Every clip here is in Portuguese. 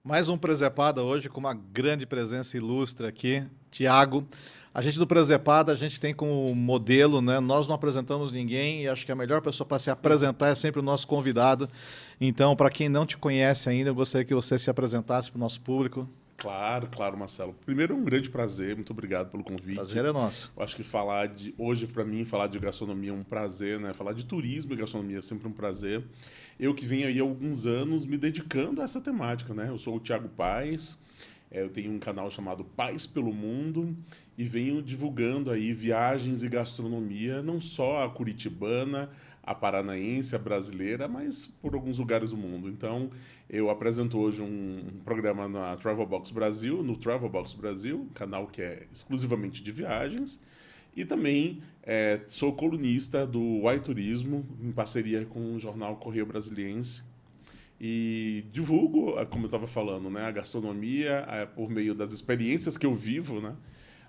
Mais um Presepada hoje com uma grande presença ilustre aqui, Tiago. A gente do Presepada, a gente tem como modelo, né? Nós não apresentamos ninguém e acho que a melhor pessoa para se apresentar é sempre o nosso convidado. Então, para quem não te conhece ainda, eu gostaria que você se apresentasse para o nosso público. Claro, claro, Marcelo. Primeiro, é um grande prazer, muito obrigado pelo convite. Prazer é nosso. Eu acho que hoje, para mim, falar de gastronomia é um prazer, né? Falar de turismo e gastronomia é sempre um prazer. Eu que venho aí há alguns anos me dedicando a essa temática, né? Eu sou o Thiago Paes, eu tenho um canal chamado Paes pelo Mundo e venho divulgando aí viagens e gastronomia, não só a curitibana, a paranaense, a brasileira, mas por alguns lugares do mundo. Então, eu apresento hoje um programa na Travel Box Brasil, no Travel Box Brasil, um canal que é exclusivamente de viagens. E também sou colunista do Why Turismo, em parceria com o jornal Correio Brasiliense. E divulgo, como eu estava falando, né, a gastronomia por meio das experiências que eu vivo, né,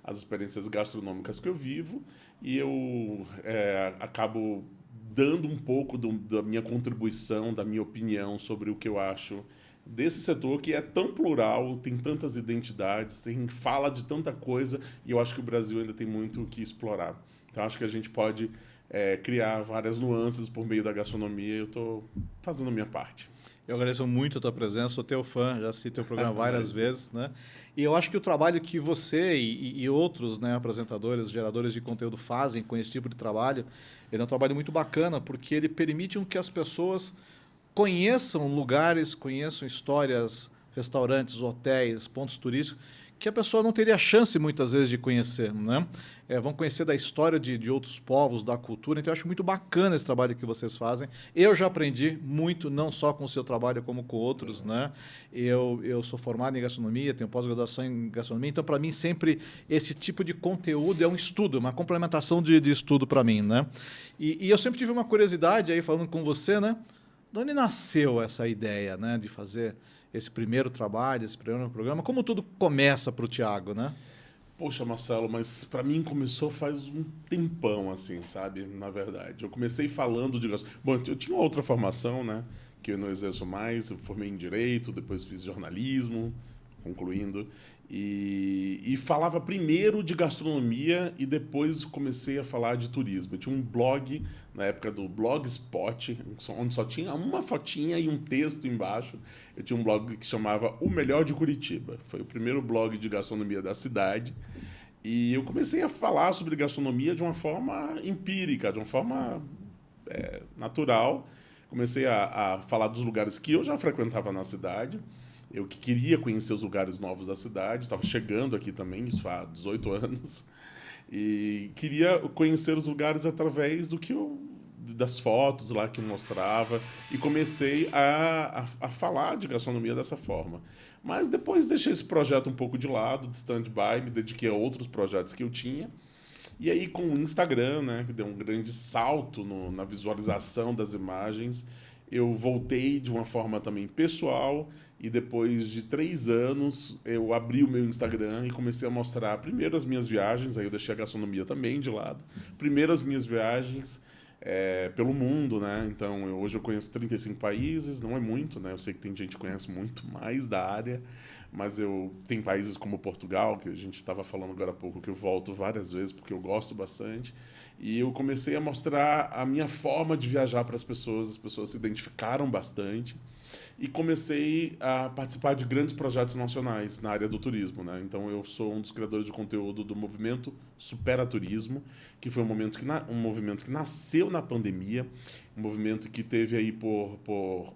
as experiências gastronômicas que eu vivo, e eu acabo dando um pouco da minha contribuição, da minha opinião sobre o que eu acho desse setor que é tão plural, tem tantas identidades, fala de tanta coisa, e eu acho que o Brasil ainda tem muito o que explorar. Então, acho que a gente pode criar várias nuances por meio da gastronomia, e eu estou fazendo a minha parte. Eu agradeço muito a tua presença, sou teu fã, já assisti teu programa várias vezes, né? E eu acho que o trabalho que você e outros, né, apresentadores, geradores de conteúdo fazem com esse tipo de trabalho, ele é um trabalho muito bacana, porque ele permite que as pessoas conheçam lugares, conheçam histórias, restaurantes, hotéis, pontos turísticos, que a pessoa não teria chance muitas vezes de conhecer, né? Vão conhecer da história de outros povos, da cultura. Então, eu acho muito bacana esse trabalho que vocês fazem. Eu já aprendi muito, não só com o seu trabalho, como com outros, né? Eu sou formado em gastronomia, tenho pós-graduação em gastronomia, então, para mim, sempre esse tipo de conteúdo é um estudo, uma complementação de estudo para mim, né? E eu sempre tive uma curiosidade aí, falando com você, né? De onde nasceu essa ideia, né, de fazer esse primeiro trabalho, esse primeiro programa? Como tudo começa para o Tiago, né? Poxa, Marcelo, mas para mim começou faz um tempão, assim, sabe? Na verdade. Eu comecei falando de gastronomia. Bom, eu tinha outra formação, né? Que eu não exerço mais. Eu formei em Direito, depois fiz jornalismo, concluindo. E falava primeiro de gastronomia e depois comecei a falar de turismo. Eu tinha um blog, na época do Blogspot, onde só tinha uma fotinha e um texto embaixo. Eu tinha um blog que chamava O Melhor de Curitiba. Foi o primeiro blog de gastronomia da cidade. E eu comecei a falar sobre gastronomia de uma forma empírica, de uma forma natural. Comecei a falar dos lugares que eu já frequentava na cidade. Eu que queria conhecer os lugares novos da cidade, estava chegando aqui também, isso há 18 anos, e queria conhecer os lugares através das fotos lá que eu mostrava, e comecei a falar de gastronomia dessa forma. Mas depois deixei esse projeto um pouco de lado, de stand-by, me dediquei a outros projetos que eu tinha, e aí com o Instagram, né, que deu um grande salto na visualização das imagens, eu voltei de uma forma também pessoal e depois de 3 anos eu abri o meu Instagram e comecei a mostrar primeiro as minhas viagens, aí eu deixei a gastronomia também de lado, primeiro as minhas viagens pelo mundo, né? Então hoje eu conheço 35 países, não é muito, né? Eu sei que tem gente que conhece muito mais da área, mas tem países como Portugal, que a gente estava falando agora há pouco, que eu volto várias vezes porque eu gosto bastante. E eu comecei a mostrar a minha forma de viajar para as pessoas se identificaram bastante. E comecei a participar de grandes projetos nacionais na área do turismo, né? Então eu sou um dos criadores de conteúdo do movimento Supera Turismo, que foi um movimento que nasceu na pandemia, um movimento que teve aí por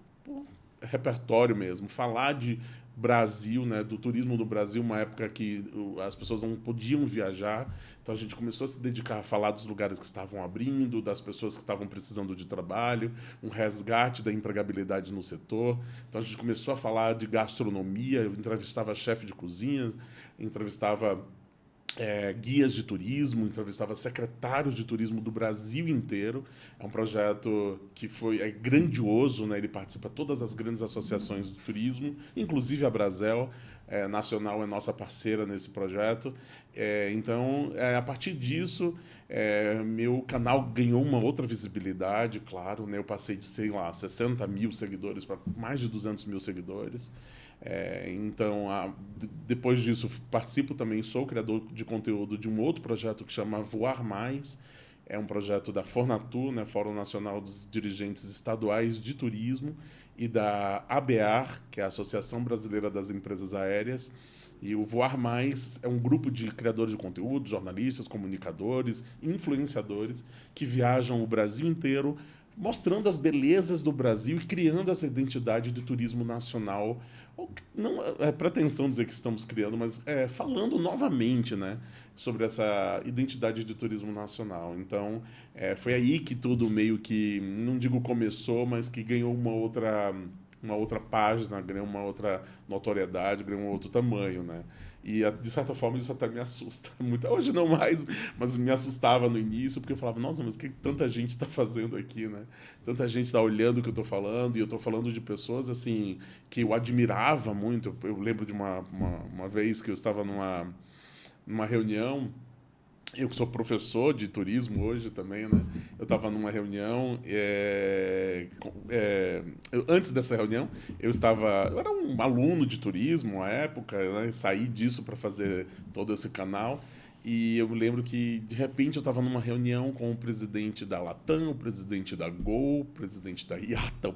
repertório mesmo, falar de Brasil, né, do turismo do Brasil, uma época que as pessoas não podiam viajar, então a gente começou a se dedicar a falar dos lugares que estavam abrindo, das pessoas que estavam precisando de trabalho, um resgate da empregabilidade no setor. Então a gente começou a falar de gastronomia, eu entrevistava chefe de cozinha, entrevistava guias de turismo, entrevistava secretários de turismo do Brasil inteiro. É um projeto que é grandioso, né? Ele participa de todas as grandes associações do turismo, inclusive a Brasel Nacional é nossa parceira nesse projeto. Então, a partir disso, meu canal ganhou uma outra visibilidade, claro, né? Eu passei de, sei lá, 60 mil seguidores para mais de 200 mil seguidores. Então, depois disso, participo também, sou criador de conteúdo de um outro projeto que chama Voar Mais. É um projeto da Fornatur, né, Fórum Nacional dos Dirigentes Estaduais de Turismo, e da ABAR, que é a Associação Brasileira das Empresas Aéreas. E o Voar Mais é um grupo de criadores de conteúdo, jornalistas, comunicadores, influenciadores, que viajam o Brasil inteiro, mostrando as belezas do Brasil e criando essa identidade de turismo nacional. Não é pretensão dizer que estamos criando, mas falando novamente, né, sobre essa identidade de turismo nacional. Então, foi aí que tudo meio que, não digo começou, mas que ganhou uma outra página, ganhou uma outra notoriedade, ganhou um outro tamanho, né? E, de certa forma, isso até me assusta muito. Hoje não mais, mas me assustava no início, porque eu falava, nossa, mas o que tanta gente está fazendo aqui, né? Tanta gente está olhando o que eu estou falando, e eu estou falando de pessoas, assim, que eu admirava muito. Eu lembro de uma vez que eu estava numa reunião. Eu que sou professor de turismo hoje também, né? Eu estava numa reunião, antes dessa reunião, eu era um aluno de turismo à época, né? Saí disso para fazer todo esse canal, e eu me lembro que, de repente, eu estava numa reunião com o presidente da Latam, o presidente da Gol, o presidente da IATA,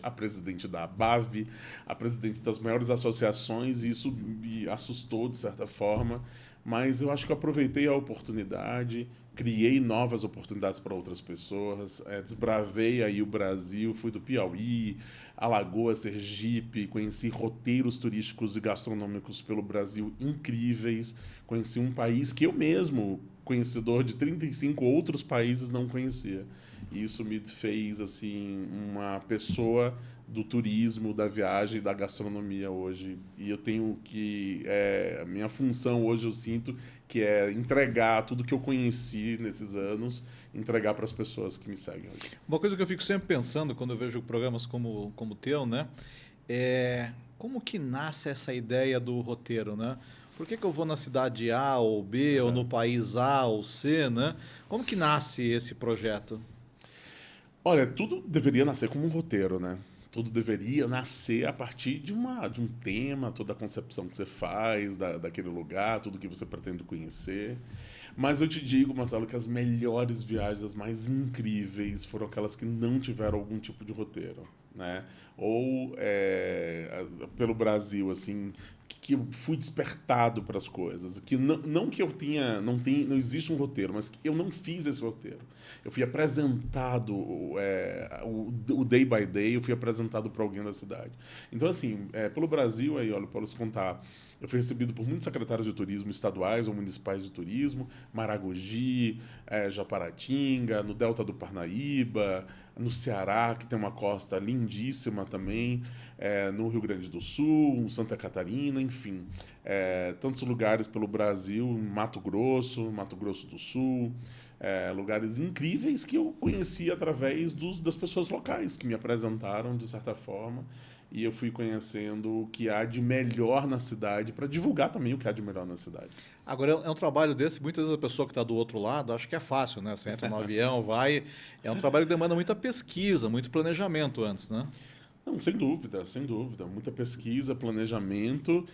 a presidente da ABAV, a presidente das maiores associações, e isso me assustou, de certa forma. Mas eu acho que eu aproveitei a oportunidade, criei novas oportunidades para outras pessoas, desbravei aí o Brasil, fui do Piauí, Alagoas, Sergipe, conheci roteiros turísticos e gastronômicos pelo Brasil incríveis, conheci um país que eu mesmo, conhecedor de 35 outros países, não conhecia. E isso me fez assim uma pessoa do turismo, da viagem, da gastronomia hoje. E eu tenho que... a minha função hoje, eu sinto, que é entregar tudo que eu conheci nesses anos, entregar para as pessoas que me seguem hoje. Uma coisa que eu fico sempre pensando quando eu vejo programas como o teu, né? É como que nasce essa ideia do roteiro, né? Por que eu vou na cidade A ou B, ou no país A ou C, né? Como que nasce esse projeto? Olha, tudo deveria nascer como um roteiro, né? Tudo deveria nascer a partir de um tema, toda a concepção que você faz daquele lugar, tudo que você pretende conhecer. Mas eu te digo, Marcelo, que as melhores viagens, as mais incríveis, foram aquelas que não tiveram algum tipo de roteiro, né? Ou pelo Brasil, assim, que eu fui despertado para as coisas, que não que eu tenha, não existe um roteiro, mas que eu não fiz esse roteiro. Eu fui apresentado o day by day, eu fui apresentado para alguém da cidade. Então, assim, pelo Brasil, aí, olha, posso contar, eu fui recebido por muitos secretários de turismo estaduais ou municipais de turismo, Maragogi, Japaratinga, no Delta do Parnaíba, no Ceará, que tem uma costa lindíssima também, no Rio Grande do Sul, Santa Catarina, enfim. Tantos lugares pelo Brasil, Mato Grosso do Sul, lugares incríveis que eu conheci através das pessoas locais, que me apresentaram, de certa forma, e eu fui conhecendo o que há de melhor na cidade, para divulgar também o que há de melhor nas cidades. Agora, é um trabalho desse, muitas vezes a pessoa que está do outro lado acha que é fácil, né? Você entra no avião, vai... É um trabalho que demanda muita pesquisa, muito planejamento antes, né? Não, sem dúvida, sem dúvida. Muita pesquisa, planejamento,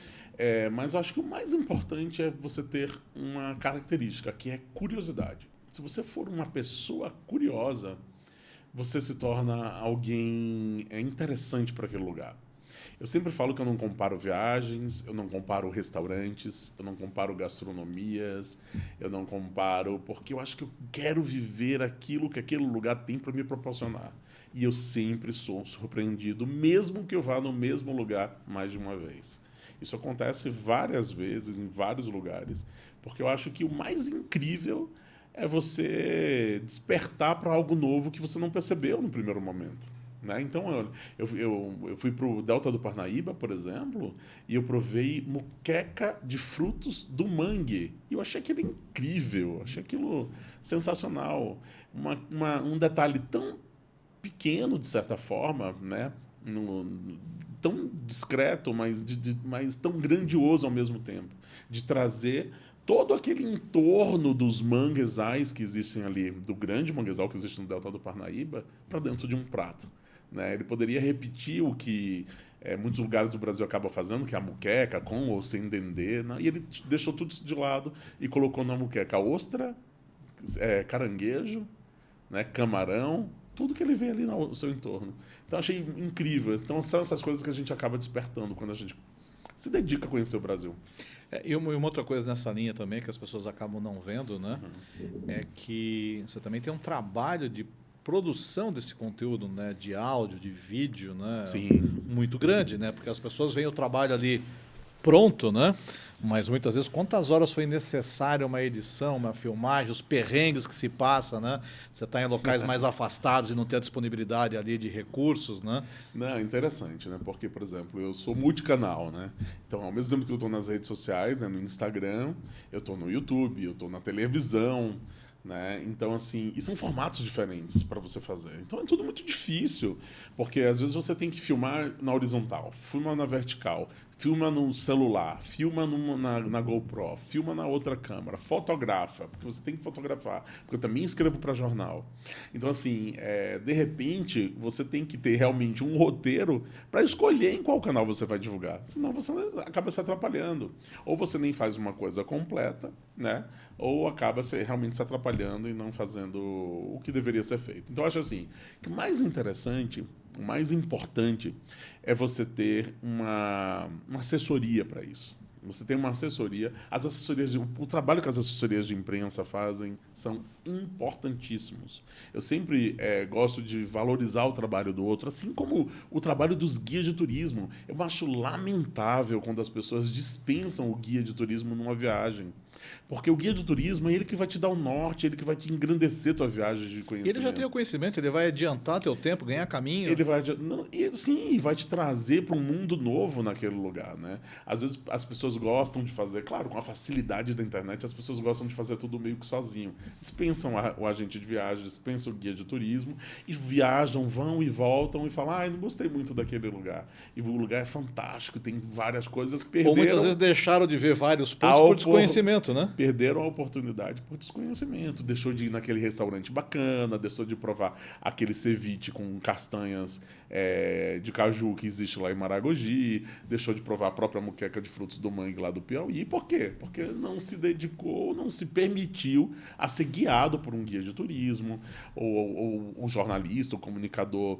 mas eu acho que o mais importante é você ter uma característica, que é curiosidade. Se você for uma pessoa curiosa, você se torna alguém interessante para aquele lugar. Eu sempre falo que eu não comparo viagens, eu não comparo restaurantes, eu não comparo gastronomias, eu não comparo... Porque eu acho que eu quero viver aquilo que aquele lugar tem para me proporcionar. E eu sempre sou surpreendido, mesmo que eu vá no mesmo lugar mais de uma vez. Isso acontece várias vezes, em vários lugares, porque eu acho que o mais incrível é você despertar para algo novo que você não percebeu no primeiro momento. Né? Então, eu fui para o Delta do Parnaíba, por exemplo, e eu provei moqueca de frutos do mangue. E eu achei aquilo incrível, achei aquilo sensacional. Um detalhe tão pequeno, de certa forma, né? Tão discreto, mas tão grandioso ao mesmo tempo, de trazer todo aquele entorno dos manguezais que existem ali, do grande manguezal que existe no Delta do Parnaíba, para dentro de um prato. Né? Ele poderia repetir o que muitos lugares do Brasil acabam fazendo, que é a muqueca, com ou sem dendê, né? E ele deixou tudo isso de lado e colocou na muqueca ostra, caranguejo, né, camarão, tudo que ele vê ali no seu entorno. Então, achei incrível. Então, são essas coisas que a gente acaba despertando quando a gente se dedica a conhecer o Brasil. E uma outra coisa nessa linha também, que as pessoas acabam não vendo, né? É que você também tem um trabalho de produção desse conteúdo, né? De áudio, de vídeo, né? Sim. Muito grande, né? Porque as pessoas veem o trabalho ali pronto, né? Mas muitas vezes, quantas horas foi necessária uma edição, uma filmagem, os perrengues que se passa, né? Você está em locais mais afastados e não tem a disponibilidade ali de recursos, né? Não, interessante, né? Porque, por exemplo, eu sou multicanal, né? Então, ao mesmo tempo que eu estou nas redes sociais, né? No Instagram, eu estou no YouTube, eu estou na televisão, né? Então, assim, e são formatos diferentes para você fazer. Então, é tudo muito difícil, porque às vezes você tem que filmar na horizontal, filma na vertical, filma no celular, filma na GoPro, filma na outra câmera, fotografa, porque você tem que fotografar, porque eu também escrevo para jornal. Então, assim, de repente, você tem que ter realmente um roteiro para escolher em qual canal você vai divulgar, senão você acaba se atrapalhando. Ou você nem faz uma coisa completa, né? Ou acaba realmente se atrapalhando e não fazendo o que deveria ser feito. Então, eu acho assim, que o mais interessante, o mais importante é você ter uma assessoria para isso. Você tem uma assessoria. O trabalho que as assessorias de imprensa fazem são importantíssimos. Eu sempre gosto de valorizar o trabalho do outro, assim como o trabalho dos guias de turismo. Eu acho lamentável quando as pessoas dispensam o guia de turismo numa viagem. Porque o guia de turismo é ele que vai te dar o norte, ele que vai te engrandecer tua viagem de conhecimento. Ele já tem o conhecimento, ele vai adiantar teu tempo, ganhar caminho. Ele vai, sim, vai te trazer para um mundo novo naquele lugar, né? Às vezes as pessoas gostam de fazer, claro, com a facilidade da internet, as pessoas gostam de fazer tudo meio que sozinho. Dispensam o agente de viagem, dispensam o guia de turismo e viajam, vão e voltam e falam, não gostei muito daquele lugar. E o lugar é fantástico, tem várias coisas que perderam. Ou muitas vezes deixaram de ver vários pontos por desconhecimento, né? Perderam a oportunidade por desconhecimento. Deixou de ir naquele restaurante bacana, deixou de provar aquele ceviche com castanhas de caju que existe lá em Maragogi, deixou de provar a própria moqueca de frutos do mangue lá do Piauí. Por quê? Porque não se dedicou, não se permitiu a ser guiado por um guia de turismo, ou o jornalista, o comunicador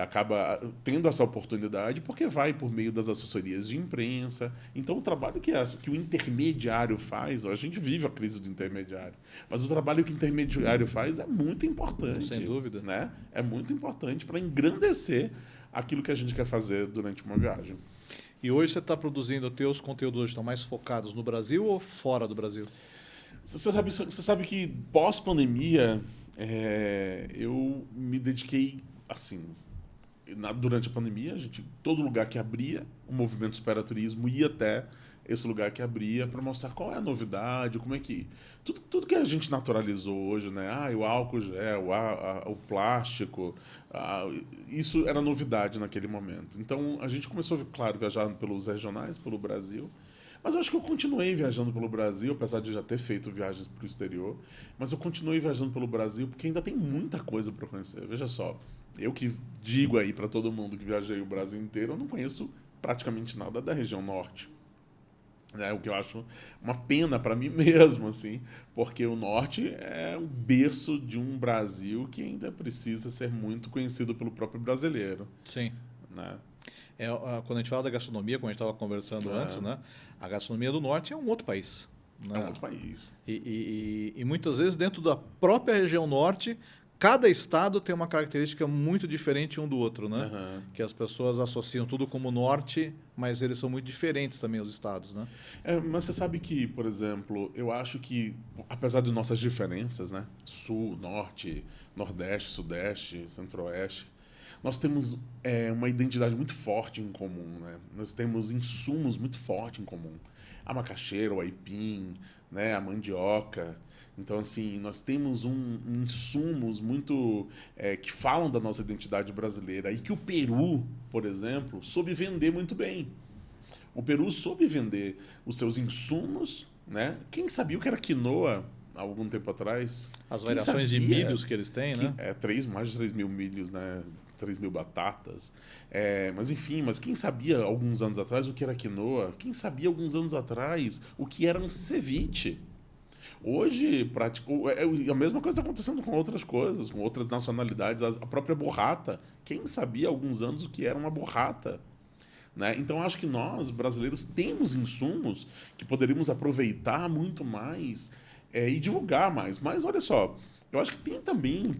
acaba tendo essa oportunidade porque vai por meio das assessorias de imprensa. Então, o trabalho que o intermediário faz, a gente vive a crise do intermediário, mas o trabalho que o intermediário faz é muito importante. Sem dúvida. Né? É muito importante para engrandecer aquilo que a gente quer fazer durante uma viagem. E hoje você está produzindo, os teus conteúdos hoje estão mais focados no Brasil ou fora do Brasil? Você sabe que pós-pandemia eu me dediquei assim. Durante a pandemia, todo lugar que abria, o movimento Supera Turismo ia até esse lugar que abria para mostrar qual é a novidade, como é que... Tudo que a gente naturalizou hoje, né? O álcool gel, o plástico, isso era novidade naquele momento. Então, a gente começou, claro, viajar pelos regionais, pelo Brasil, mas eu acho que eu continuei viajando pelo Brasil, apesar de já ter feito viagens para o exterior, mas eu continuei viajando pelo Brasil porque ainda tem muita coisa para conhecer. Veja só, eu que digo aí para todo mundo que viajei o Brasil inteiro, eu não conheço praticamente nada da região norte. O que eu acho uma pena para mim mesmo, assim, porque o norte é um berço de um Brasil que ainda precisa ser muito conhecido pelo próprio brasileiro. Sim. Né? Quando a gente fala da gastronomia, como a gente estava conversando antes, né? A gastronomia do norte é um outro país. Né? É um outro país. E muitas vezes dentro da própria região norte, cada estado tem uma característica muito diferente um do outro, né? Uhum. Que as pessoas associam tudo como norte, mas eles são muito diferentes também, os estados, né? Mas você sabe que, por exemplo, eu acho que, apesar de nossas diferenças, né? Sul, norte, nordeste, sudeste, centro-oeste, nós temos uma identidade muito forte em comum, né? Nós temos insumos muito fortes em comum. A macaxeira, o aipim, né? A mandioca. Então, assim, nós temos insumos muito que falam da nossa identidade brasileira e que o Peru, por exemplo, soube vender muito bem. O Peru soube vender os seus insumos, né? Quem sabia o que era quinoa há algum tempo atrás. As variações de milhos que eles têm, né? Mais de 3 mil milhos, né? 3 mil batatas. Mas enfim, quem sabia alguns anos atrás o que era quinoa? Quem sabia alguns anos atrás o que era um ceviche? Hoje, a mesma coisa está acontecendo com outras coisas, com outras nacionalidades. A própria burrata. Quem sabia há alguns anos o que era uma burrata? Né? Então, acho que nós, brasileiros, temos insumos que poderíamos aproveitar muito mais e divulgar mais. Mas, olha só, eu acho que tem também,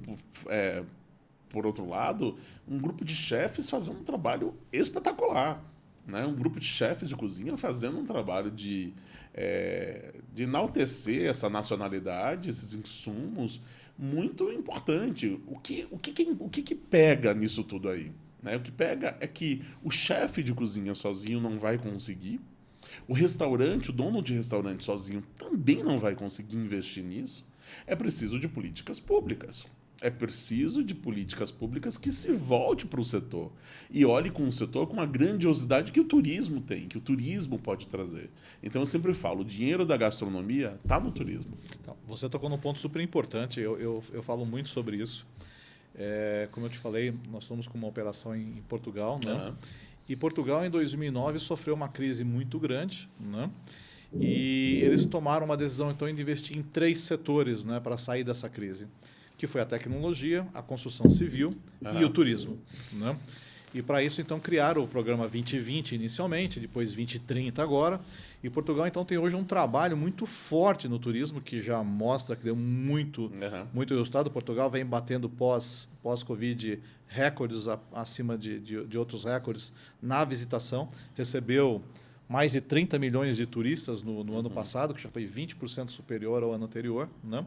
por outro lado, um grupo de chefes fazendo um trabalho espetacular. Né? Um grupo de chefes de cozinha fazendo um trabalho de enaltecer essa nacionalidade, esses insumos, muito importante. O que pega nisso tudo aí? Né? O que pega é que o chefe de cozinha sozinho não vai conseguir, o restaurante, o dono de restaurante sozinho também não vai conseguir investir nisso. É preciso de políticas públicas. É preciso de políticas públicas que se volte para o setor e olhe com o setor com a grandiosidade que o turismo tem, que o turismo pode trazer. Então eu sempre falo, o dinheiro da gastronomia está no turismo. Então, você tocou num ponto super importante, eu falo muito sobre isso. Como eu te falei, nós estamos com uma operação em Portugal, né? Uhum. E Portugal, em 2009, sofreu uma crise muito grande, né? E eles tomaram uma decisão, então, de investir em 3 setores, né, para sair dessa crise, que foi a tecnologia, a construção civil e o turismo, né? E para isso, então, criaram o programa 2020 inicialmente, depois 2030 agora. E Portugal, então, tem hoje um trabalho muito forte no turismo, que já mostra que deu muito resultado. Portugal vem batendo pós-Covid recordes acima de outros recordes na visitação. Recebeu mais de 30 milhões de turistas no ano passado, que já foi 20% superior ao ano anterior, né?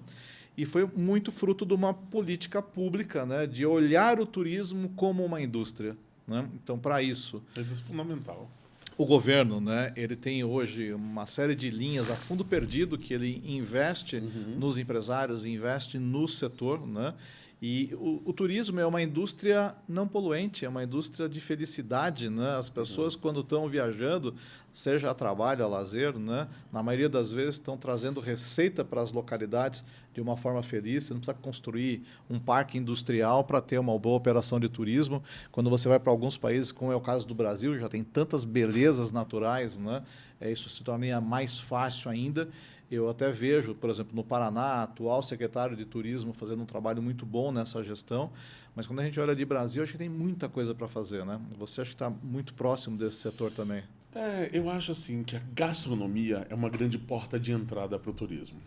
E foi muito fruto de uma política pública, né, de olhar o turismo como uma indústria. Né? Então, para isso, é fundamental. O governo, né, ele tem hoje uma série de linhas a fundo perdido que ele investe nos empresários, investe no setor, né? E o turismo é uma indústria não poluente, é uma indústria de felicidade, né? As pessoas, quando estão viajando, seja a trabalho, a lazer, né? Na maioria das vezes estão trazendo receita para as localidades de uma forma feliz. Você não precisa construir um parque industrial para ter uma boa operação de turismo. Quando você vai para alguns países, como é o caso do Brasil, já tem tantas belezas naturais, né? Isso se torna mais fácil ainda. Eu até vejo, por exemplo, no Paraná, atual secretário de Turismo fazendo um trabalho muito bom nessa gestão, mas quando a gente olha de Brasil, acho que tem muita coisa para fazer, né? Você acha que está muito próximo desse setor também? Eu acho assim que a gastronomia é uma grande porta de entrada para o turismo.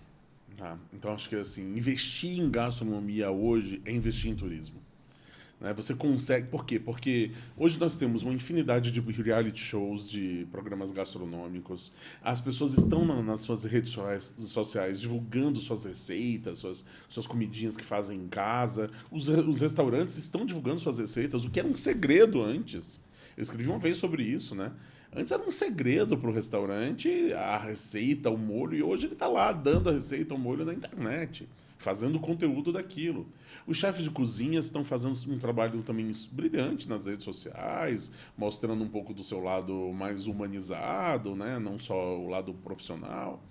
Tá? Então, acho que assim, investir em gastronomia hoje é investir em turismo. Né? Você consegue... Por quê? Porque hoje nós temos uma infinidade de reality shows, de programas gastronômicos. As pessoas estão nas suas redes sociais divulgando suas receitas, suas comidinhas que fazem em casa. Os restaurantes estão divulgando suas receitas, o que era um segredo antes. Eu escrevi uma vez sobre isso, né? Antes era um segredo para o restaurante, a receita, o molho, e hoje ele está lá dando a receita, o molho na internet, fazendo conteúdo daquilo. Os chefes de cozinha estão fazendo um trabalho também brilhante nas redes sociais, mostrando um pouco do seu lado mais humanizado, né? Não só o lado profissional.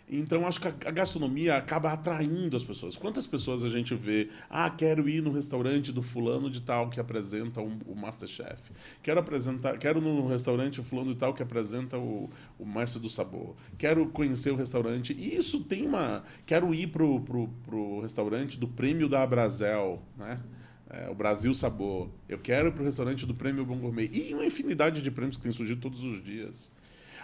Então, acho que a gastronomia acaba atraindo as pessoas. Quantas pessoas a gente vê, quero ir no restaurante do fulano de tal que apresenta o Masterchef. Quero no restaurante o fulano de tal que apresenta o Mestre do Sabor. Quero conhecer o restaurante. E isso tem quero ir pro restaurante do Prêmio da Abrazel, né? O Brasil Sabor. Eu quero ir pro restaurante do Prêmio Bom Gourmet. E uma infinidade de prêmios que tem surgido todos os dias.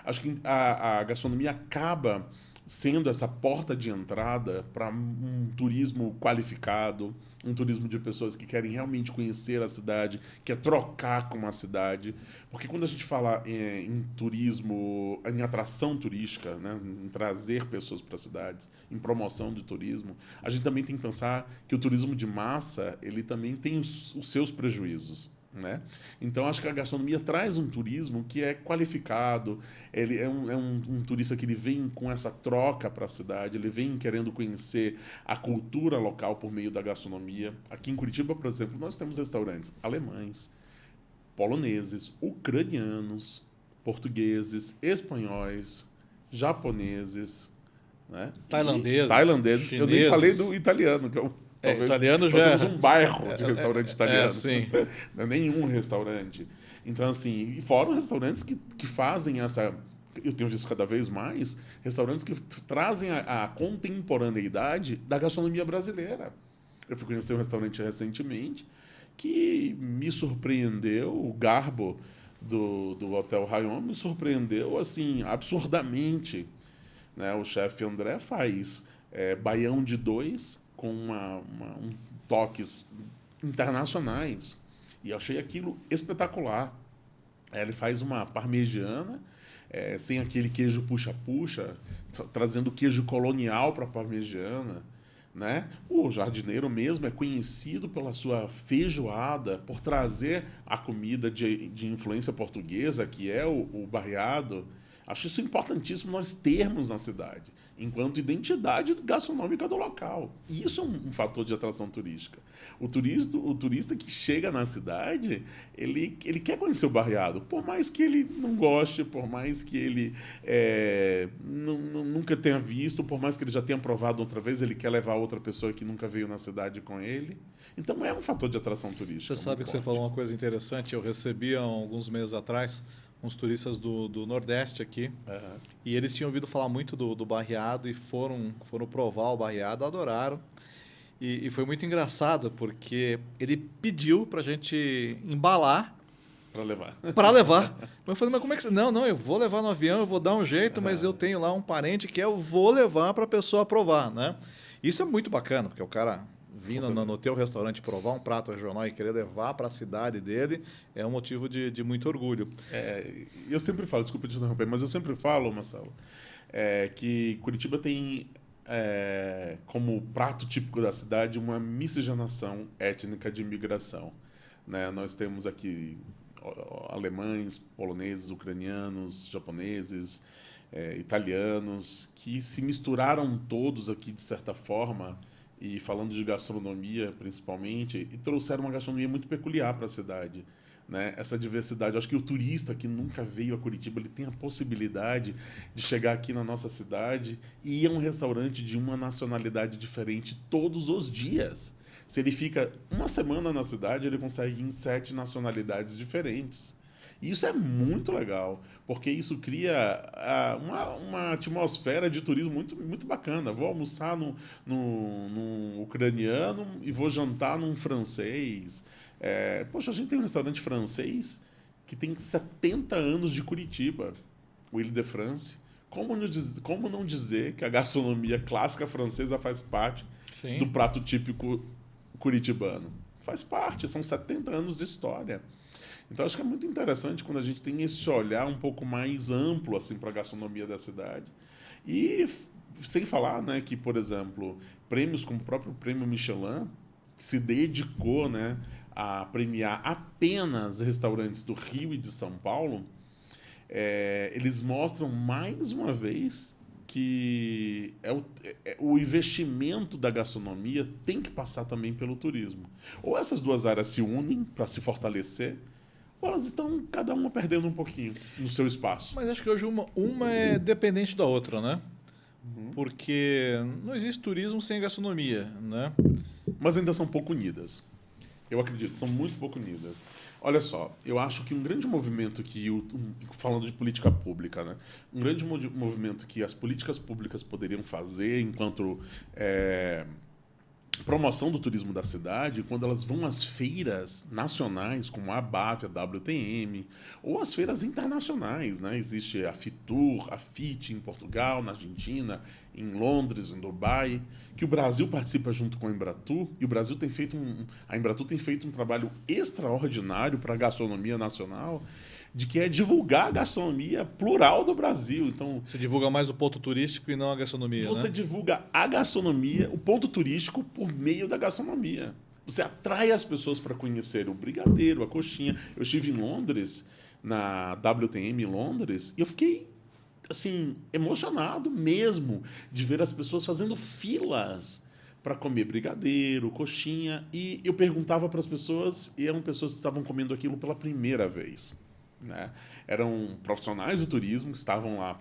Acho que a gastronomia acaba sendo essa porta de entrada para um turismo qualificado, um turismo de pessoas que querem realmente conhecer a cidade, quer trocar com a cidade. Porque quando a gente fala em turismo, em atração turística, né, em trazer pessoas para as cidades, em promoção do turismo, a gente também tem que pensar que o turismo de massa ele também tem os seus prejuízos. Né? Então, acho que a gastronomia traz um turismo que é qualificado, ele é um turista que ele vem com essa troca para a cidade, ele vem querendo conhecer a cultura local por meio da gastronomia. Aqui em Curitiba, por exemplo, nós temos restaurantes alemães, poloneses, ucranianos, portugueses, espanhóis, japoneses, né? Tailandeses, Eu nem falei do italiano, que talvez italiano nós já temos um bairro de restaurante italiano. Sim. Não é nenhum restaurante. Então, assim, e fora os restaurantes que fazem essa... Eu tenho visto cada vez mais restaurantes que trazem a contemporaneidade da gastronomia brasileira. Eu fui conhecer um restaurante recentemente que me surpreendeu, o garbo do Hotel Rayon me surpreendeu, assim, absurdamente. Né? O chefe André faz baião de 2 com toques internacionais. E eu achei aquilo espetacular. Ele faz uma parmegiana, sem aquele queijo puxa-puxa, trazendo queijo colonial para a parmegiana. Né? O jardineiro mesmo é conhecido pela sua feijoada, por trazer a comida de influência portuguesa, que é o barreado. Acho isso importantíssimo nós termos na cidade, enquanto identidade gastronômica do local. E isso é um fator de atração turística. O turista que chega na cidade, ele quer conhecer o barreado, por mais que ele não goste, por mais que ele nunca tenha visto, por mais que ele já tenha provado outra vez, ele quer levar outra pessoa que nunca veio na cidade com ele. Então é um fator de atração turística. Você sabe que você falou uma coisa interessante. Eu recebi há alguns meses atrás uns turistas do Nordeste aqui, e eles tinham ouvido falar muito do barreado e foram provar o barreado, adoraram. E foi muito engraçado, porque ele pediu para a gente embalar para levar. Eu falei, mas como é que você... Não, eu vou levar no avião, eu vou dar um jeito, mas eu tenho lá um parente que eu vou levar para a pessoa provar, né? Isso é muito bacana, porque o cara vindo no teu restaurante provar um prato regional e querer levar para a cidade dele é um motivo de muito orgulho. Eu sempre falo, desculpa te interromper, mas eu sempre falo, Marcelo, que Curitiba tem como prato típico da cidade uma miscigenação étnica de imigração. Né? Nós temos aqui alemães, poloneses, ucranianos, japoneses, italianos, que se misturaram todos aqui de certa forma, e falando de gastronomia principalmente, e trouxeram uma gastronomia muito peculiar para a cidade. Né? Essa diversidade, acho que o turista que nunca veio a Curitiba, ele tem a possibilidade de chegar aqui na nossa cidade e ir a um restaurante de uma nacionalidade diferente todos os dias. Se ele fica uma semana na cidade, ele consegue ir em 7 nacionalidades diferentes. E isso é muito legal, porque isso cria uma atmosfera de turismo muito, muito bacana. Vou almoçar num ucraniano e vou jantar num francês. Poxa, a gente tem um restaurante francês que tem 70 anos de Curitiba, o Ile-de-France. Como não dizer que a gastronomia clássica francesa faz parte do prato típico curitibano? Faz parte, são 70 anos de história. Então, acho que é muito interessante quando a gente tem esse olhar um pouco mais amplo assim, para a gastronomia da cidade. E sem falar, né, que, por exemplo, prêmios como o próprio Prêmio Michelin, que se dedicou, né, a premiar apenas restaurantes do Rio e de São Paulo, eles mostram mais uma vez que o investimento da gastronomia tem que passar também pelo turismo. Ou essas duas áreas se unem para se fortalecer, ou elas estão cada uma perdendo um pouquinho no seu espaço. Mas acho que hoje uma é dependente da outra, né? Porque não existe turismo sem gastronomia, né? Mas ainda são pouco unidas. Eu acredito, são muito pouco unidas. Olha só, eu acho que um grande movimento falando de política pública, né? Um grande movimento que as políticas públicas poderiam fazer enquanto promoção do turismo da cidade, quando elas vão às feiras nacionais, como a ABAF, a WTM, ou as feiras internacionais, né? Existe a Fitur, a FIT em Portugal, na Argentina, em Londres, em Dubai, que o Brasil participa junto com a Embratur, e o Brasil tem feito a Embratur tem feito um trabalho extraordinário para a gastronomia nacional, de que é divulgar a gastronomia plural do Brasil. Então, você divulga mais o ponto turístico e não a gastronomia, você divulga a gastronomia, o ponto turístico, por meio da gastronomia. Você atrai as pessoas para conhecer o brigadeiro, a coxinha. Eu estive em Londres, na WTM em Londres, e eu fiquei assim, emocionado mesmo de ver as pessoas fazendo filas para comer brigadeiro, coxinha. E eu perguntava para as pessoas, e eram pessoas que estavam comendo aquilo pela primeira vez. né? Eram profissionais do turismo que estavam lá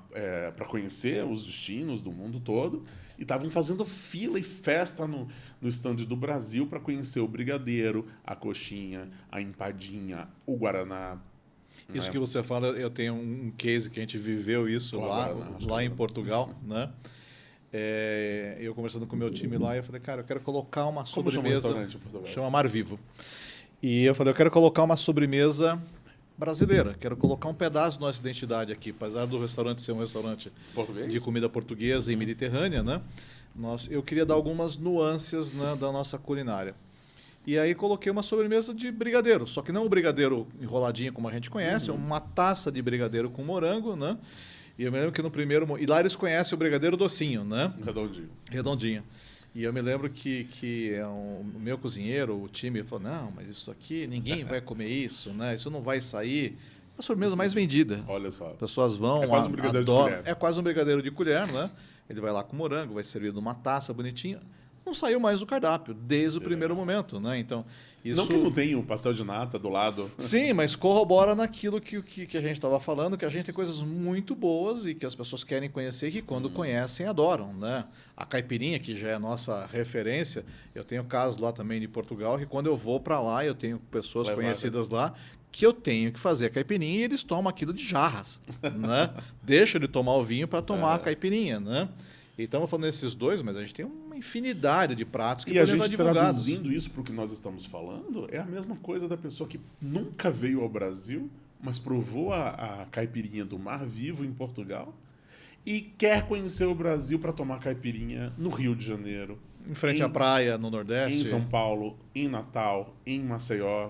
para conhecer os destinos do mundo todo e estavam fazendo fila e festa no estande do Brasil para conhecer o brigadeiro, a coxinha, a empadinha, o guaraná. Isso, né? que você fala, eu tenho um case que a gente viveu isso lá em Portugal, né? Eu conversando com o meu time lá, eu falei, cara, eu quero colocar uma Como sobremesa, chama o restaurante em Portugal? chama Mar Vivo. E eu falei, eu quero colocar uma sobremesa brasileira, quero colocar um pedaço da nossa identidade aqui, apesar do restaurante ser um restaurante Português? de comida portuguesa e mediterrânea, né? Eu queria dar algumas nuances, né, da nossa culinária. E aí coloquei uma sobremesa de brigadeiro, só que não o brigadeiro enroladinho como a gente conhece, uma taça de brigadeiro com morango, né? E eu me lembro que no primeiro... E lá eles conhecem o brigadeiro docinho, né? Redondinho. Redondinho. E eu me lembro que o meu cozinheiro, o time, falou, não, mas isso aqui, ninguém vai comer isso, né? Isso não vai sair. A sobremesa mais vendida. Olha só. As pessoas vão, É quase um brigadeiro de adoram. colher. É quase um brigadeiro de colher, né? Ele vai lá com morango, vai servir numa taça bonitinha. Não saiu mais do cardápio, desde o primeiro momento, né? Então, isso... Não que não tenha o pastel de nata do lado. Sim, mas corrobora naquilo que a gente estava falando, que a gente tem coisas muito boas e que as pessoas querem conhecer e que quando conhecem, adoram, né? A caipirinha, que já é a nossa referência, eu tenho casos lá também de Portugal, que quando eu vou para lá, eu tenho pessoas conhecidas lá, que eu tenho que fazer a caipirinha e eles tomam aquilo de jarras, né? Deixam de tomar o vinho para tomar a caipirinha, né? Então, eu falando nesses dois, mas a gente tem uma infinidade de pratos que E a podem gente estar divulgados. traduzindo isso para o que nós estamos falando, é a mesma coisa da pessoa que nunca veio ao Brasil, mas provou a caipirinha do Mar Vivo em Portugal e quer conhecer o Brasil para tomar caipirinha no Rio de Janeiro. Em frente à praia, no Nordeste. Em São Paulo, em Natal, em Maceió.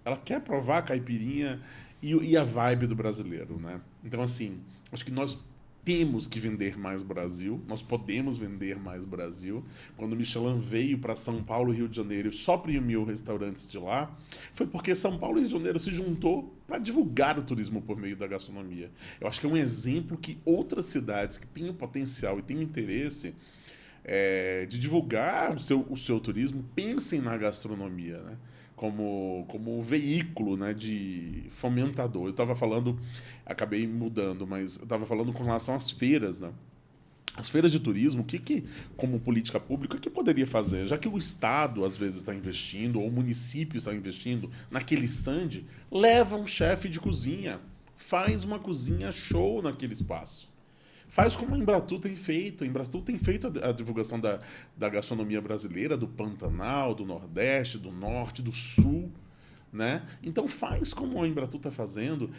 Ela quer provar a caipirinha e a vibe do brasileiro, né? Então, assim, acho que nós temos que vender mais Brasil, nós podemos vender mais Brasil. Quando o Michelin veio para São Paulo e Rio de Janeiro só premiou restaurantes de lá, foi porque São Paulo e Rio de Janeiro se juntou para divulgar o turismo por meio da gastronomia. Eu acho que é um exemplo que outras cidades que têm o potencial e têm o interesse de divulgar o seu turismo pensem na gastronomia, né? Como veículo, né, de fomentador. Eu estava falando, acabei mudando, mas eu estava falando com relação às feiras, né? As feiras de turismo, o que como política pública, o que poderia fazer? Já que o Estado, às vezes, está investindo, ou o município está investindo naquele stand, leva um chefe de cozinha, faz uma cozinha show naquele espaço. Faz como a Embratur tem feito. A Embratur tem feito a divulgação da gastronomia brasileira, do Pantanal, do Nordeste, do Norte, do Sul, né? Então faz como a Embratur está fazendo,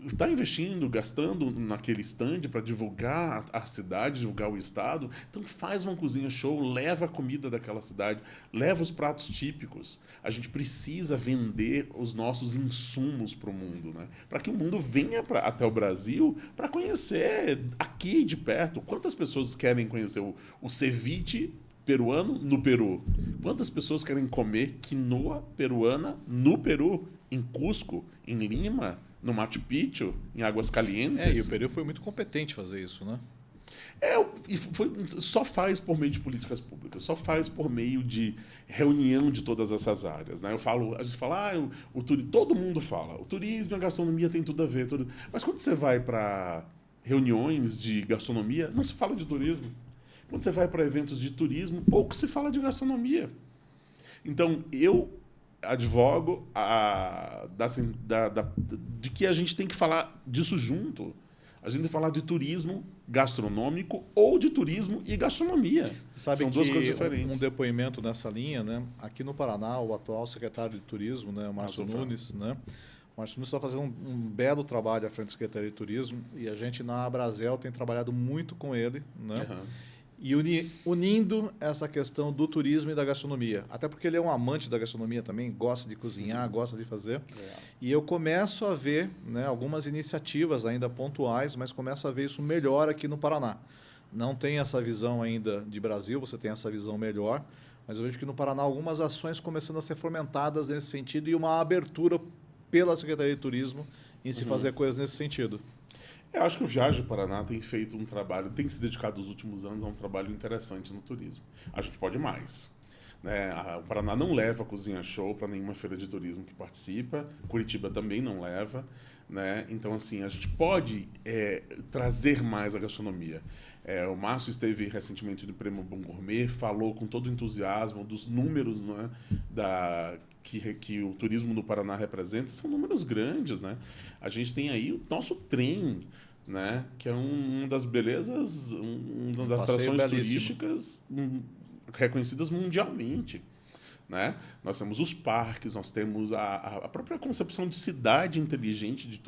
está investindo, gastando naquele stand para divulgar a cidade, divulgar o estado. Então faz uma cozinha show, leva a comida daquela cidade, leva os pratos típicos. A gente precisa vender os nossos insumos para o mundo, né? Para que o mundo venha até o Brasil para conhecer aqui de perto. Quantas pessoas querem conhecer o ceviche peruano no Peru? Quantas pessoas querem comer quinoa peruana no Peru, em Cusco, em Lima, no Machu Picchu, em Águas Calientes? E o Peru foi muito competente fazer isso, né? Só faz por meio de políticas públicas, só faz por meio de reunião de todas essas áreas, né? A gente fala, todo mundo fala, o turismo e a gastronomia tem tudo a ver, mas quando você vai para reuniões de gastronomia, não se fala de turismo. Quando você vai para eventos de turismo, pouco se fala de gastronomia. Então, eu advogo de que a gente tem que falar disso junto. A gente tem que falar de turismo gastronômico ou de turismo e gastronomia. Sabe São que duas coisas diferentes. Um depoimento nessa linha, né? Aqui no Paraná, o atual secretário de Turismo, né, o Márcio Nunes, né? O Márcio Nunes está fazendo um belo trabalho à frente da Secretaria de Turismo e a gente na Abrazel tem trabalhado muito com ele, né? E unindo essa questão do turismo e da gastronomia. Até porque ele é um amante da gastronomia também, gosta de cozinhar, gosta de fazer. E eu começo a ver, né, algumas iniciativas ainda pontuais, mas começo a ver isso melhor aqui no Paraná. Não tem essa visão ainda de Brasil, você tem essa visão melhor, mas eu vejo que no Paraná algumas ações começando a ser fomentadas nesse sentido e uma abertura pela Secretaria de Turismo em se fazer coisas nesse sentido. Eu acho que o Viagem Paraná tem feito um trabalho, tem se dedicado nos últimos anos a um trabalho interessante no turismo. A gente pode mais. né? O Paraná não leva cozinha show para nenhuma feira de turismo que participa. Curitiba também não leva, né? Então, assim, a gente pode trazer mais a gastronomia. O Márcio esteve recentemente no Prêmio Bom Gourmet, falou com todo o entusiasmo dos números, né, que o turismo no Paraná representa. São números grandes, né? A gente tem aí o nosso trem, né, que é uma das belezas, uma das atrações turísticas reconhecidas mundialmente, né? Nós temos os parques, nós temos a própria concepção de cidade inteligente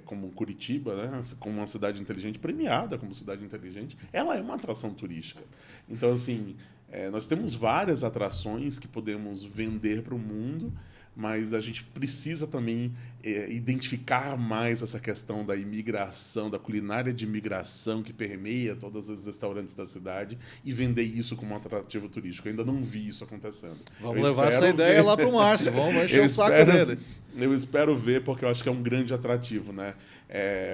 como Curitiba, né? Como uma cidade inteligente, premiada como cidade inteligente, ela é uma atração turística. Então, assim, nós temos várias atrações que podemos vender para o mundo, mas a gente precisa também identificar mais essa questão da imigração, da culinária de imigração que permeia todos os restaurantes da cidade e vender isso como um atrativo turístico. Eu ainda não vi isso acontecendo. Vamos levar essa ideia lá para o Márcio, vamos encher o saco dele. Eu espero ver, porque eu acho que é um grande atrativo, né?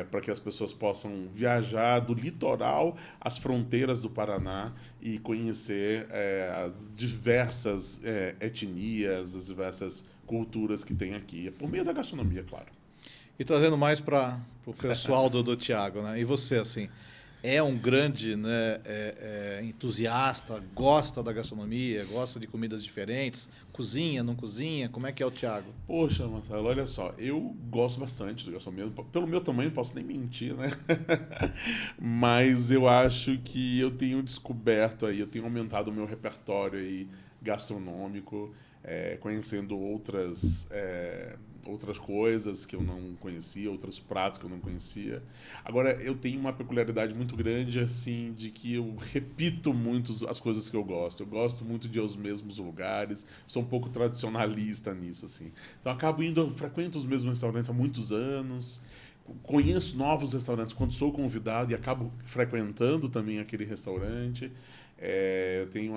Para que as pessoas possam viajar do litoral às fronteiras do Paraná e conhecer as diversas etnias, as diversas culturas que tem aqui, por meio da gastronomia, claro. E trazendo mais para o pessoal do Thiago, né? E você, assim, é um grande, né, entusiasta, gosta da gastronomia, gosta de comidas diferentes, cozinha, não cozinha? Como é que é o Thiago? Poxa, Marcelo, olha só, eu gosto bastante de gastronomia. Pelo meu tamanho, não posso nem mentir, né? Mas eu acho que eu tenho descoberto aí, eu tenho aumentado o meu repertório aí gastronômico, conhecendo outras coisas que eu não conhecia, outros pratos que eu não conhecia. Agora, eu tenho uma peculiaridade muito grande, assim, de que eu repito muito as coisas que eu gosto. Eu gosto muito de ir aos mesmos lugares, sou um pouco tradicionalista nisso, assim. Então, frequento os mesmos restaurantes há muitos anos, conheço novos restaurantes quando sou convidado e acabo frequentando também aquele restaurante. Eu tenho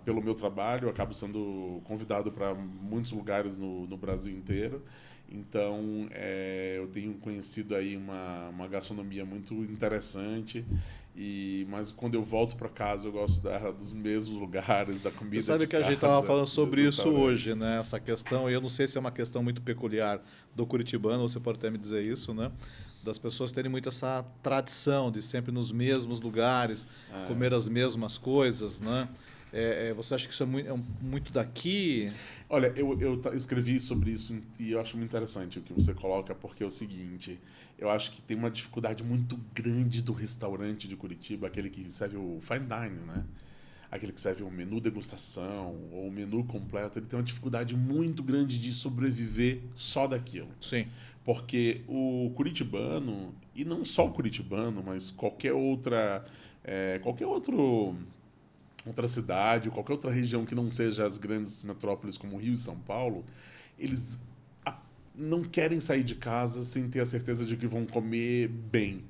pelo meu trabalho, eu acabo sendo convidado para muitos lugares no Brasil inteiro. Então, eu tenho conhecido aí uma gastronomia muito interessante. Mas quando eu volto para casa, eu gosto dos mesmos lugares, da comida. Você sabe que a gente estava falando sobre isso hoje, né? Essa questão, e eu não sei se é uma questão muito peculiar do curitibano, você pode até me dizer isso, né? Das pessoas terem muito essa tradição de sempre nos mesmos lugares, comer as mesmas coisas, né? Você acha que isso é muito daqui? Olha, eu escrevi sobre isso e eu acho muito interessante o que você coloca, porque é o seguinte, eu acho que tem uma dificuldade muito grande do restaurante de Curitiba, aquele que serve o fine dining, né? Aquele que serve o menu degustação ou o menu completo, ele tem uma dificuldade muito grande de sobreviver só daquilo. Sim. Porque o curitibano, e não só o curitibano, mas qualquer outra cidade, qualquer outra região que não seja as grandes metrópoles como Rio e São Paulo, eles não querem sair de casa sem ter a certeza de que vão comer bem.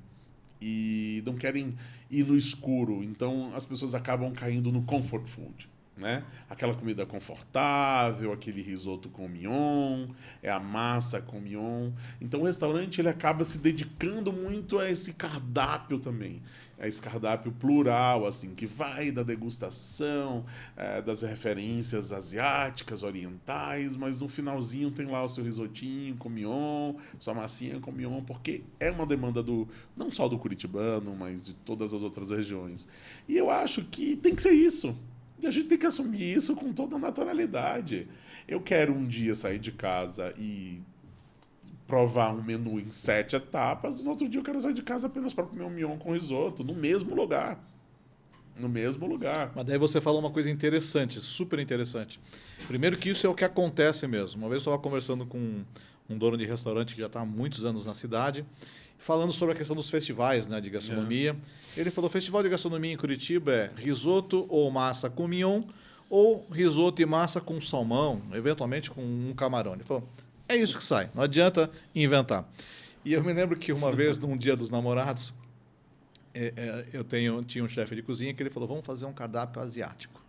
E não querem ir no escuro. Então, as pessoas acabam caindo no comfort food, né? Aquela comida confortável, aquele risoto com mignon, a massa com mignon. Então, o restaurante ele acaba se dedicando muito a esse cardápio também. A esse cardápio plural, assim, que vai da degustação, das referências asiáticas, orientais, mas no finalzinho tem lá o seu risotinho com mignon, sua massinha com mignon, porque é uma demanda não só do curitibano, mas de todas as outras regiões. E eu acho que tem que ser isso. E a gente tem que assumir isso com toda a naturalidade. Eu quero um dia sair de casa e provar um menu em 7 etapas, e no outro dia eu quero sair de casa apenas para comer um mignon com risoto, no mesmo lugar. No mesmo lugar. Mas daí você falou uma coisa interessante, super interessante. Primeiro que isso é o que acontece mesmo. Uma vez eu estava conversando com um dono de restaurante que já está há muitos anos na cidade, falando sobre a questão dos festivais, né, de gastronomia. Ele falou, festival de gastronomia em Curitiba é risoto ou massa com mignon, ou risoto e massa com salmão, eventualmente com um camarão. Ele falou, é isso que sai, não adianta inventar. E eu me lembro que uma vez, num dia dos namorados, tinha um chefe de cozinha que ele falou, vamos fazer um cardápio asiático.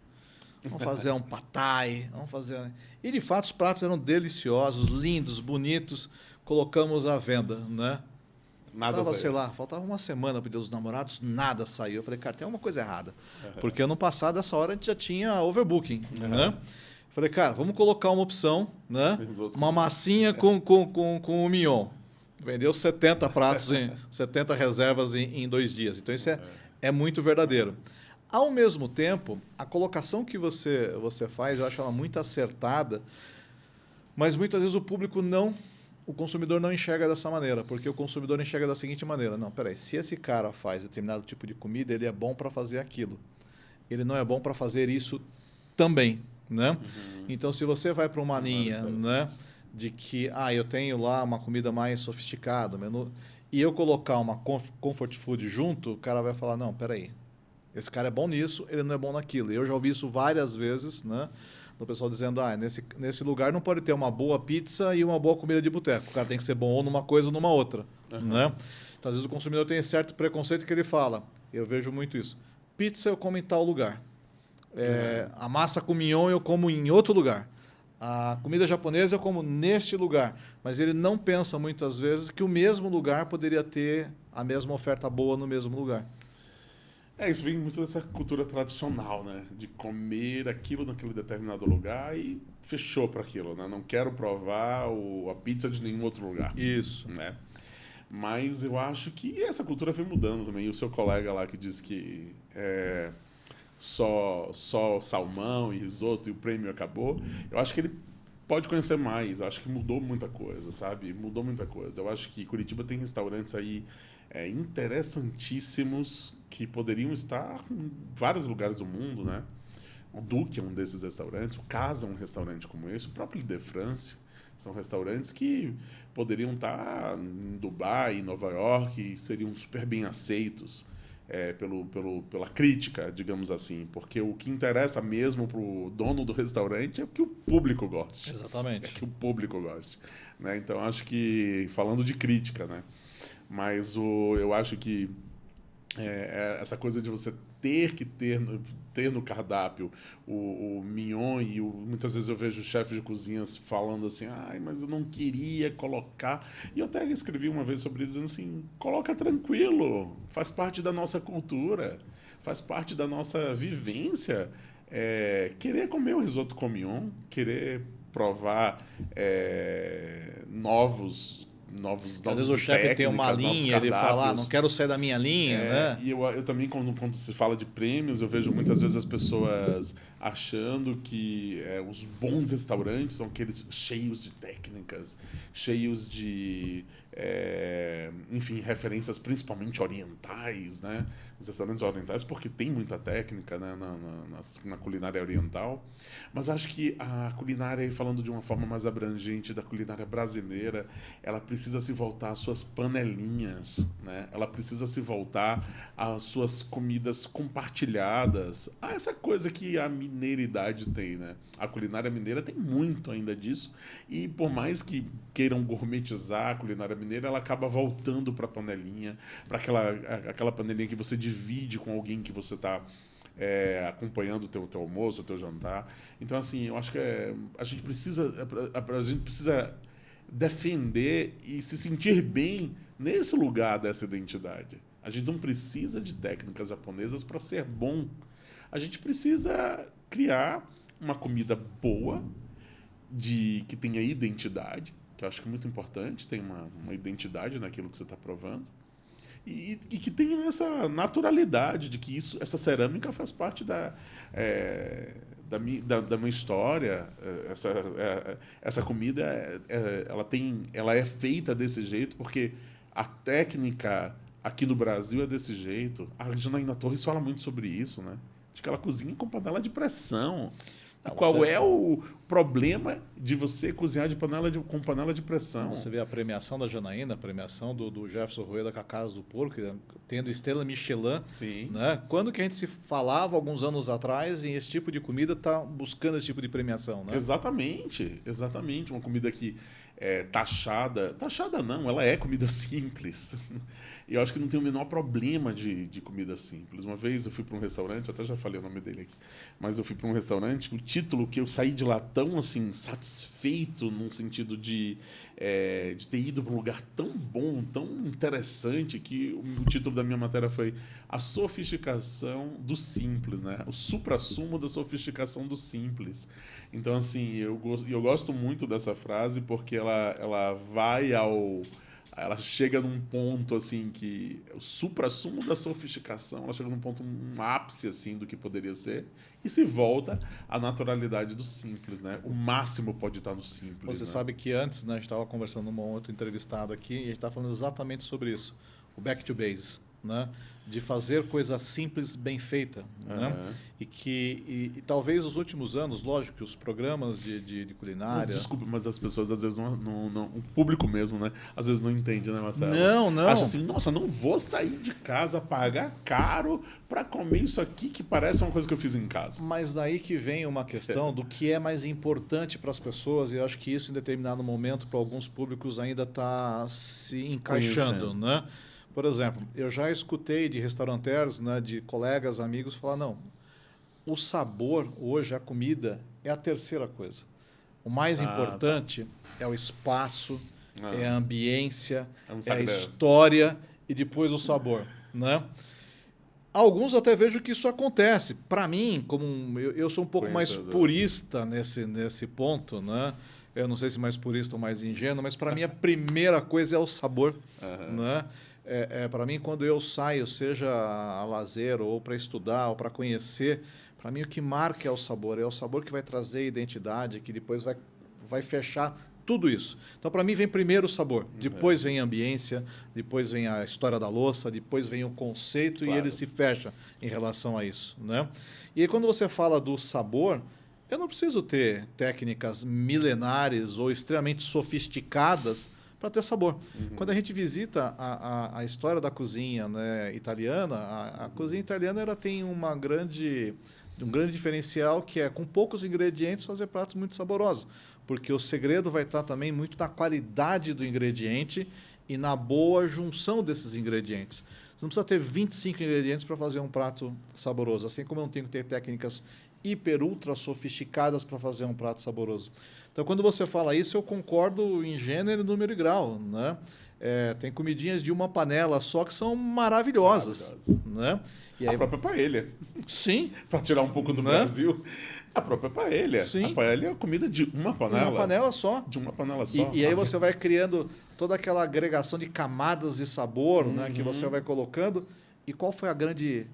Vamos fazer um pad thai, vamos fazer... E, de fato, os pratos eram deliciosos, lindos, bonitos. Colocamos à venda, né? Nada Faltava, saiu. sei lá, faltava uma semana para o Dia dos Namorados, nada saiu. Eu falei, cara, tem alguma coisa errada. Porque ano passado, essa hora, a gente já tinha overbooking, né? Falei, cara, vamos colocar uma opção, né? Risoto Uma com- massinha com o mignon. Vendeu 70 pratos, 70 reservas em 2 dias. Então, isso é muito verdadeiro. Ao mesmo tempo, a colocação que você faz, eu acho ela muito acertada, mas muitas vezes o consumidor não enxerga dessa maneira, porque o consumidor enxerga da seguinte maneira: não, peraí, se esse cara faz determinado tipo de comida, ele é bom para fazer aquilo. Ele não é bom para fazer isso também, né? Então, se você vai para uma linha, né, de que eu tenho lá uma comida mais sofisticada, e eu colocar uma comfort food junto, o cara vai falar, não, peraí, esse cara é bom nisso, ele não é bom naquilo. E eu já ouvi isso várias vezes, né? Do pessoal dizendo, nesse lugar não pode ter uma boa pizza e uma boa comida de boteco. O cara tem que ser bom ou numa coisa ou numa outra. Né? Então, às vezes, o consumidor tem certo preconceito que ele fala. Eu vejo muito isso. Pizza eu como em tal lugar. A massa com mignon eu como em outro lugar. A comida japonesa eu como neste lugar. Mas ele não pensa muitas vezes que o mesmo lugar poderia ter a mesma oferta boa no mesmo lugar. Isso vem muito dessa cultura tradicional, né? De comer aquilo naquele determinado lugar e fechou para aquilo, né? Não quero provar a pizza de nenhum outro lugar. Isso. Né? Mas eu acho que essa cultura vem mudando também. O seu colega lá que diz que só salmão e risoto e o prêmio acabou, eu acho que ele pode conhecer mais. Eu acho que mudou muita coisa, sabe? Mudou muita coisa. Eu acho que Curitiba tem restaurantes aí interessantíssimos que poderiam estar em vários lugares do mundo, né? O Duque é um desses restaurantes, o Casa é um restaurante como esse, o próprio De France são restaurantes que poderiam estar em Dubai, em Nova York e seriam super bem aceitos pela crítica, digamos assim, porque o que interessa mesmo para o dono do restaurante é que o público goste. Exatamente. É que o público goste. Né? Então, acho que, falando de crítica, né? Mas eu acho que essa coisa de você ter que ter no cardápio o mignon e muitas vezes eu vejo chefes de cozinhas falando assim, mas eu não queria colocar. E eu até escrevi uma vez sobre isso, dizendo assim, coloca tranquilo, faz parte da nossa cultura, faz parte da nossa vivência. Querer comer o risoto com mignon, querer provar novos Às vezes o chefe tem uma linha, ele fala, não quero sair da minha linha, né? E eu também, quando se fala de prêmios, eu vejo muitas vezes as pessoas achando que os bons restaurantes são aqueles cheios de técnicas, cheios de, enfim, referências principalmente orientais, né? Os restaurantes orientais, porque tem muita técnica, né, na culinária oriental. Mas acho que a culinária, falando de uma forma mais abrangente, da culinária brasileira, ela precisa se voltar às suas panelinhas, né? Ela precisa se voltar às suas comidas compartilhadas, a essa coisa que a mineiridade tem, né? A culinária mineira tem muito ainda disso, e por mais que queiram gourmetizar a culinária mineira, ela acaba voltando para a panelinha, para aquela panelinha que você divide com alguém que você está acompanhando o teu almoço, o teu jantar. Então, assim, eu acho que a gente precisa defender e se sentir bem nesse lugar dessa identidade. A gente não precisa de técnicas japonesas para ser bom. A gente precisa criar uma comida boa, que tenha identidade, que eu acho que é muito importante, tem uma identidade naquilo que você está provando, e que tenha essa naturalidade de que essa cerâmica faz parte da minha história. Essa comida ela é feita desse jeito porque a técnica aqui no Brasil é desse jeito. A Janaína Torres fala muito sobre isso, né? De que ela cozinha com panela de pressão. Qual é o problema de você cozinhar com panela de pressão? Você vê a premiação da Janaína, a premiação do Jefferson Rueda com a Casa do Porco, tendo estrela Michelin. Sim. Né? Quando que a gente se falava, alguns anos atrás, em esse tipo de comida, tá buscando esse tipo de premiação, né? Exatamente. Uma comida que é taxada. Taxada não, ela é comida simples. E eu acho que não tem o menor problema de comida simples. Uma vez eu fui para um restaurante, eu até já falei o nome dele aqui, mas eu fui para um restaurante, o título que eu saí de lá tão assim, satisfeito num sentido de ter ido para um lugar tão bom, tão interessante, que o título da minha matéria foi A Sofisticação do Simples, né? O suprassumo da sofisticação do simples. Então, assim, eu gosto muito dessa frase porque ela vai ao... Ela chega num ponto, assim, que... O suprassumo da sofisticação, ela chega num ponto, um ápice, assim, do que poderia ser, e se volta à naturalidade do simples, né? O máximo pode estar no simples. Você né? sabe que antes, né, a gente estava conversando com um outro entrevistado aqui, e a gente estava falando exatamente sobre isso. O back to base, né? De fazer coisa simples, bem feita. Né? E talvez os últimos anos, lógico que os programas de culinária... Mas, desculpa, mas as pessoas às vezes não... O público mesmo, né? Às vezes não entende, né, Marcelo? Não. Acha assim, nossa, não vou sair de casa, pagar caro para comer isso aqui que parece uma coisa que eu fiz em casa. Mas daí que vem uma questão do que é mais importante para as pessoas, e eu acho que isso em determinado momento para alguns públicos ainda está se encaixando, né? Por exemplo, eu já escutei de restaurantes, né, de colegas, amigos, falar, não, o sabor hoje, a comida, é a terceira coisa. O mais importante é o espaço, é a ambiência, é a história e depois o sabor, né? Alguns até vejo que isso acontece. Para mim, como eu sou um pouco mais purista nesse ponto, né? Eu não sei se mais purista ou mais ingênuo, mas para mim a primeira coisa é o sabor, né? Para mim, quando eu saio, seja a lazer ou para estudar ou para conhecer, para mim o que marca é o sabor que vai trazer identidade, que depois vai fechar tudo isso. Então, para mim, vem primeiro o sabor, depois vem a ambiência, depois vem a história da louça, depois vem o conceito e ele se fecha em relação a isso. Né? E aí, quando você fala do sabor, eu não preciso ter técnicas milenares ou extremamente sofisticadas para ter sabor. Quando a gente visita a história da cozinha, né, italiana, a cozinha italiana ela tem um grande diferencial que é, com poucos ingredientes, fazer pratos muito saborosos. Porque o segredo vai estar também muito na qualidade do ingrediente e na boa junção desses ingredientes. Você não precisa ter 25 ingredientes para fazer um prato saboroso, assim como eu não tenho que ter técnicas hiper, ultra sofisticadas para fazer um prato saboroso. Então, quando você fala isso, eu concordo em gênero, número e grau. Né? Tem comidinhas de uma panela só que são maravilhosas. Né? E aí... A própria paella. Sim. Para tirar um pouco do Brasil. A própria paella. Sim. A paella é comida de uma panela. Uma panela só. De uma panela só. E aí você vai criando toda aquela agregação de camadas de sabor, né, que você vai colocando. E qual foi a grande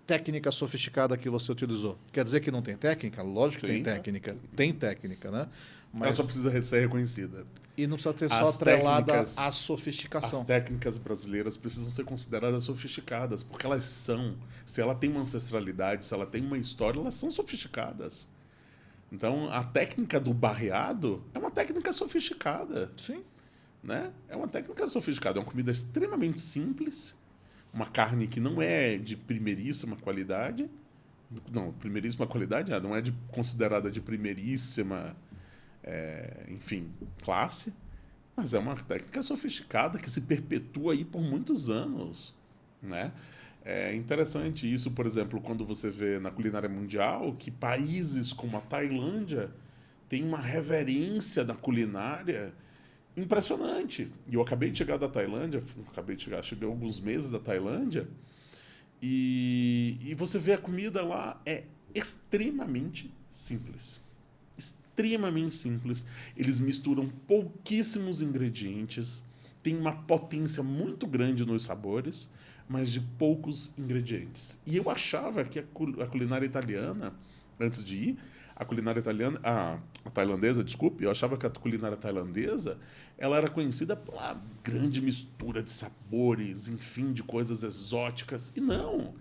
técnica sofisticada que você utilizou? Quer dizer que não tem técnica? Lógico que tem técnica. Tem técnica, né? Mas... Ela só precisa ser reconhecida. E não precisa ter só atrelada à sofisticação. As técnicas brasileiras precisam ser consideradas sofisticadas, porque elas são. Se ela tem uma ancestralidade, se ela tem uma história, elas são sofisticadas. Então, a técnica do barreado é uma técnica sofisticada. Sim. Né? É uma técnica sofisticada. É uma comida extremamente simples, uma carne que não é de primeiríssima qualidade. Não, primeiríssima qualidade não é considerada de primeiríssima... enfim, classe, mas é uma técnica sofisticada que se perpetua aí por muitos anos, né? É interessante isso, por exemplo, quando você vê na culinária mundial que países como a Tailândia têm uma reverência da culinária impressionante. E eu acabei de chegar da Tailândia, cheguei alguns meses da Tailândia, e você vê a comida lá é extremamente simples. Extremamente simples. Eles misturam pouquíssimos ingredientes, tem uma potência muito grande nos sabores, mas de poucos ingredientes. E eu achava que a culinária italiana, antes de ir, a tailandesa, desculpe, eu achava que a culinária tailandesa ela era conhecida pela grande mistura de sabores, enfim, de coisas exóticas. E não.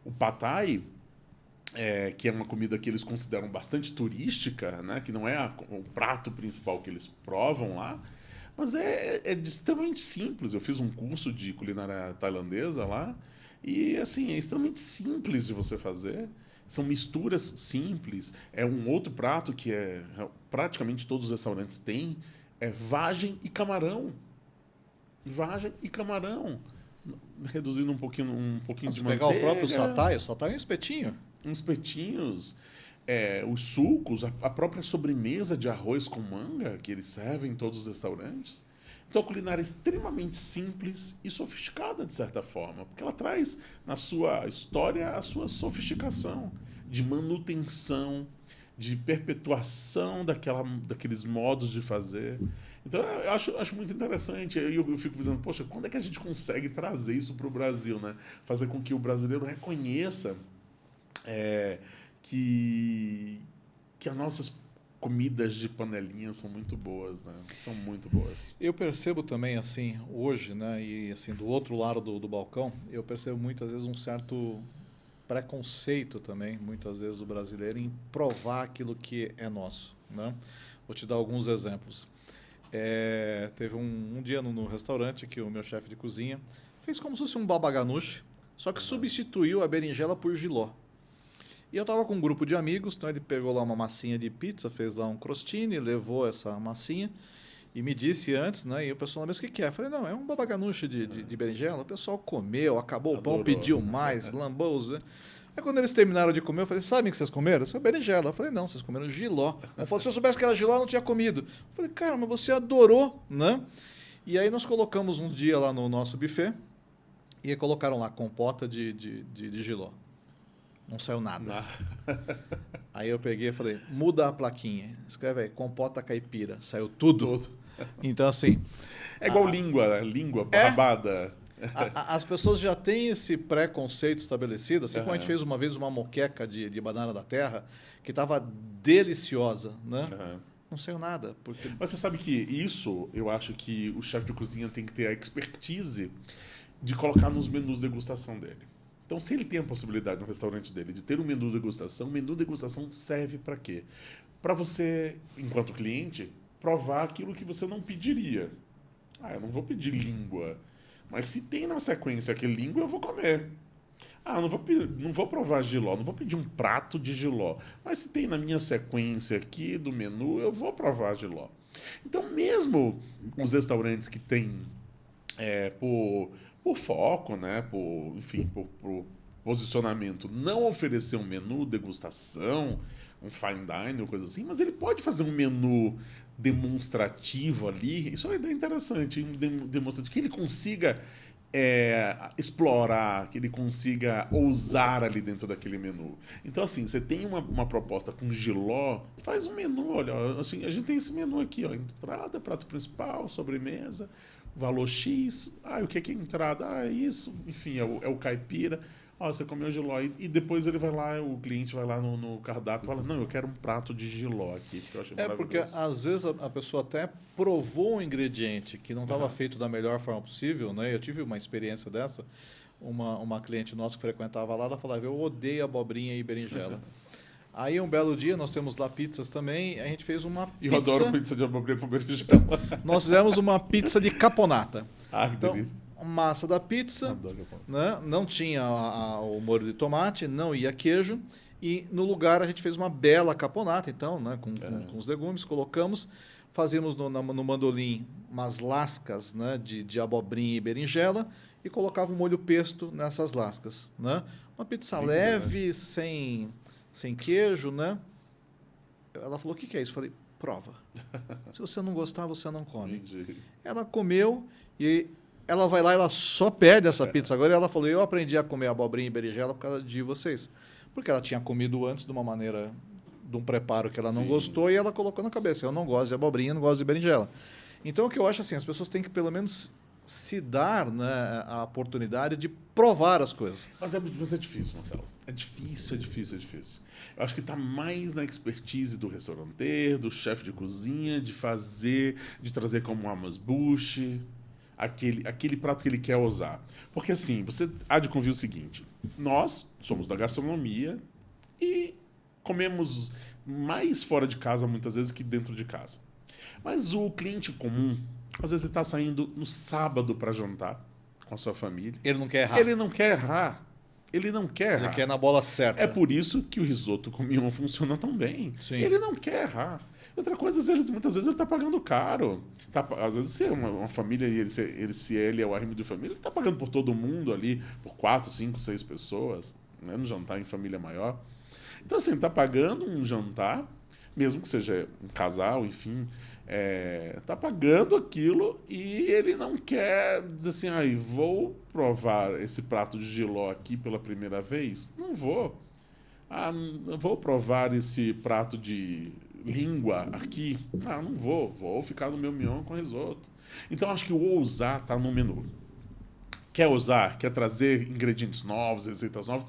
O pad thai, que é uma comida que eles consideram bastante turística, né? Que não é o prato principal que eles provam lá, mas é extremamente simples. Eu fiz um curso de culinária tailandesa lá e assim, é extremamente simples de você fazer. São misturas simples. É um outro prato que praticamente todos os restaurantes têm, é vagem e camarão. Vagem e camarão. Reduzindo um pouquinho de manteiga. Pegar o próprio satay é um espetinho. Uns petinhos. os sucos, a própria sobremesa de arroz com manga que eles servem em todos os restaurantes. Então a culinária é extremamente simples e sofisticada, de certa forma, porque ela traz na sua história a sua sofisticação de manutenção, de perpetuação daqueles modos de fazer. Então eu acho muito interessante. Eu fico pensando, poxa, quando é que a gente consegue trazer isso para o Brasil, né? Fazer com que o brasileiro reconheça que as nossas comidas de panelinha são muito boas, né? São muito boas. Eu percebo também, assim, hoje, né, e assim, do outro lado do balcão, eu percebo muitas vezes um certo preconceito também, muitas vezes, do brasileiro em provar aquilo que é nosso, né? Vou te dar alguns exemplos. Teve um dia no restaurante que o meu chefe de cozinha fez como se fosse um baba ganoush, só que substituiu a berinjela por jiló. E eu estava com um grupo de amigos, então ele pegou lá uma massinha de pizza, fez lá um crostini, levou essa massinha e me disse antes, né? E o pessoal, mas o que é? Eu falei, não, é um baba ganoush de berinjela. O pessoal comeu, acabou o pão, pediu mais, lambou os... Aí quando eles terminaram de comer, eu falei, sabem o que vocês comeram? Isso é berinjela. Eu falei, não, vocês comeram jiló. Ele falou, se eu soubesse que era jiló, eu não tinha comido. Eu falei, cara, mas você adorou, né? E aí nós colocamos um dia lá no nosso buffet e colocaram lá compota de jiló. Não saiu nada. Aí eu peguei e falei, muda a plaquinha. Escreve aí, compota caipira. Saiu tudo. Então, assim... É igual língua, né? Língua, barbada. As pessoas já têm esse preconceito estabelecido. Assim como a gente fez uma vez uma moqueca de banana da terra, que estava deliciosa, né? Não saiu nada. Porque... Mas você sabe que isso, eu acho que o chefe de cozinha tem que ter a expertise de colocar nos menus de degustação dele. Então, se ele tem a possibilidade no restaurante dele de ter um menu de degustação, o menu de degustação serve para quê? Para você, enquanto cliente, provar aquilo que você não pediria. Eu não vou pedir língua, mas se tem na sequência aquele língua, eu vou comer. Não vou provar jiló, não vou pedir um prato de jiló, mas se tem na minha sequência aqui do menu, eu vou provar jiló. Então, mesmo os restaurantes que têm por foco, né? Por posicionamento, não oferecer um menu, degustação, um fine dining ou coisa assim, mas ele pode fazer um menu demonstrativo ali. Isso é uma ideia interessante, demonstrativo, que ele consiga explorar, que ele consiga ousar ali dentro daquele menu. Então, assim, você tem uma proposta com jiló, faz um menu, olha, assim, a gente tem esse menu aqui, ó, entrada, prato principal, sobremesa, valor X, o que é entrada? É isso, enfim, é o caipira. Você comeu jiló. E depois ele vai lá, o cliente vai lá no cardápio e fala, não, eu quero um prato de jiló aqui, porque eu achei maravilhoso. Porque às vezes a pessoa até provou um ingrediente que não estava feito da melhor forma possível, né? Eu tive uma experiência dessa, uma cliente nossa que frequentava lá, ela falava, eu odeio abobrinha e berinjela. Aí um belo dia, nós temos lá pizzas também, a gente fez uma pizza... E eu adoro pizza de abobrinha com berinjela. Nós fizemos uma pizza de caponata. Que delícia. Massa da pizza, né? Não tinha o molho de tomate, não ia queijo, e no lugar a gente fez uma bela caponata, então, né? com os legumes, colocamos, fazíamos no mandolim umas lascas, né? de abobrinha e berinjela, e colocava um molho pesto nessas lascas. Né? Uma pizza leve, né? sem queijo, né? Ela falou, o que é isso? Eu falei, prova. Se você não gostar, você não come. Ela comeu e ela vai lá e ela só pede essa pizza agora. E ela falou, eu aprendi a comer abobrinha e berinjela por causa de vocês. Porque ela tinha comido antes de uma maneira, de um preparo que ela não gostou, e ela colocou na cabeça, eu não gosto de abobrinha, não gosto de berinjela. Então, o que eu acho assim, as pessoas têm que pelo menos se dar, né, a oportunidade de provar as coisas. Mas é difícil, Marcelo. É difícil. Eu acho que está mais na expertise do restauranteiro, do chefe de cozinha, de trazer como um amuse-bouche, aquele prato que ele quer usar. Porque assim, você há de convir o seguinte, nós somos da gastronomia e comemos mais fora de casa muitas vezes que dentro de casa. Mas o cliente comum, às vezes ele está saindo no sábado para jantar com a sua família. Ele não quer errar. Ele quer na bola certa. É por isso que o risoto com mignon funciona tão bem. Sim. Ele não quer errar. Outra coisa, muitas vezes ele está pagando caro. Às vezes, se é uma família e ele é o arrimo de família, ele está pagando por todo mundo ali, por 4, 5, 6 pessoas, né, no jantar em família maior. Então, assim, tá pagando um jantar, mesmo que seja um casal, enfim, tá pagando aquilo e ele não quer dizer assim, vou provar esse prato de jiló aqui pela primeira vez? Não vou. Vou provar esse prato de língua aqui? Não vou. Vou ficar no meu mignon com risoto. Então, acho que o ousar está no menu. Quer ousar? Quer trazer ingredientes novos, receitas novas?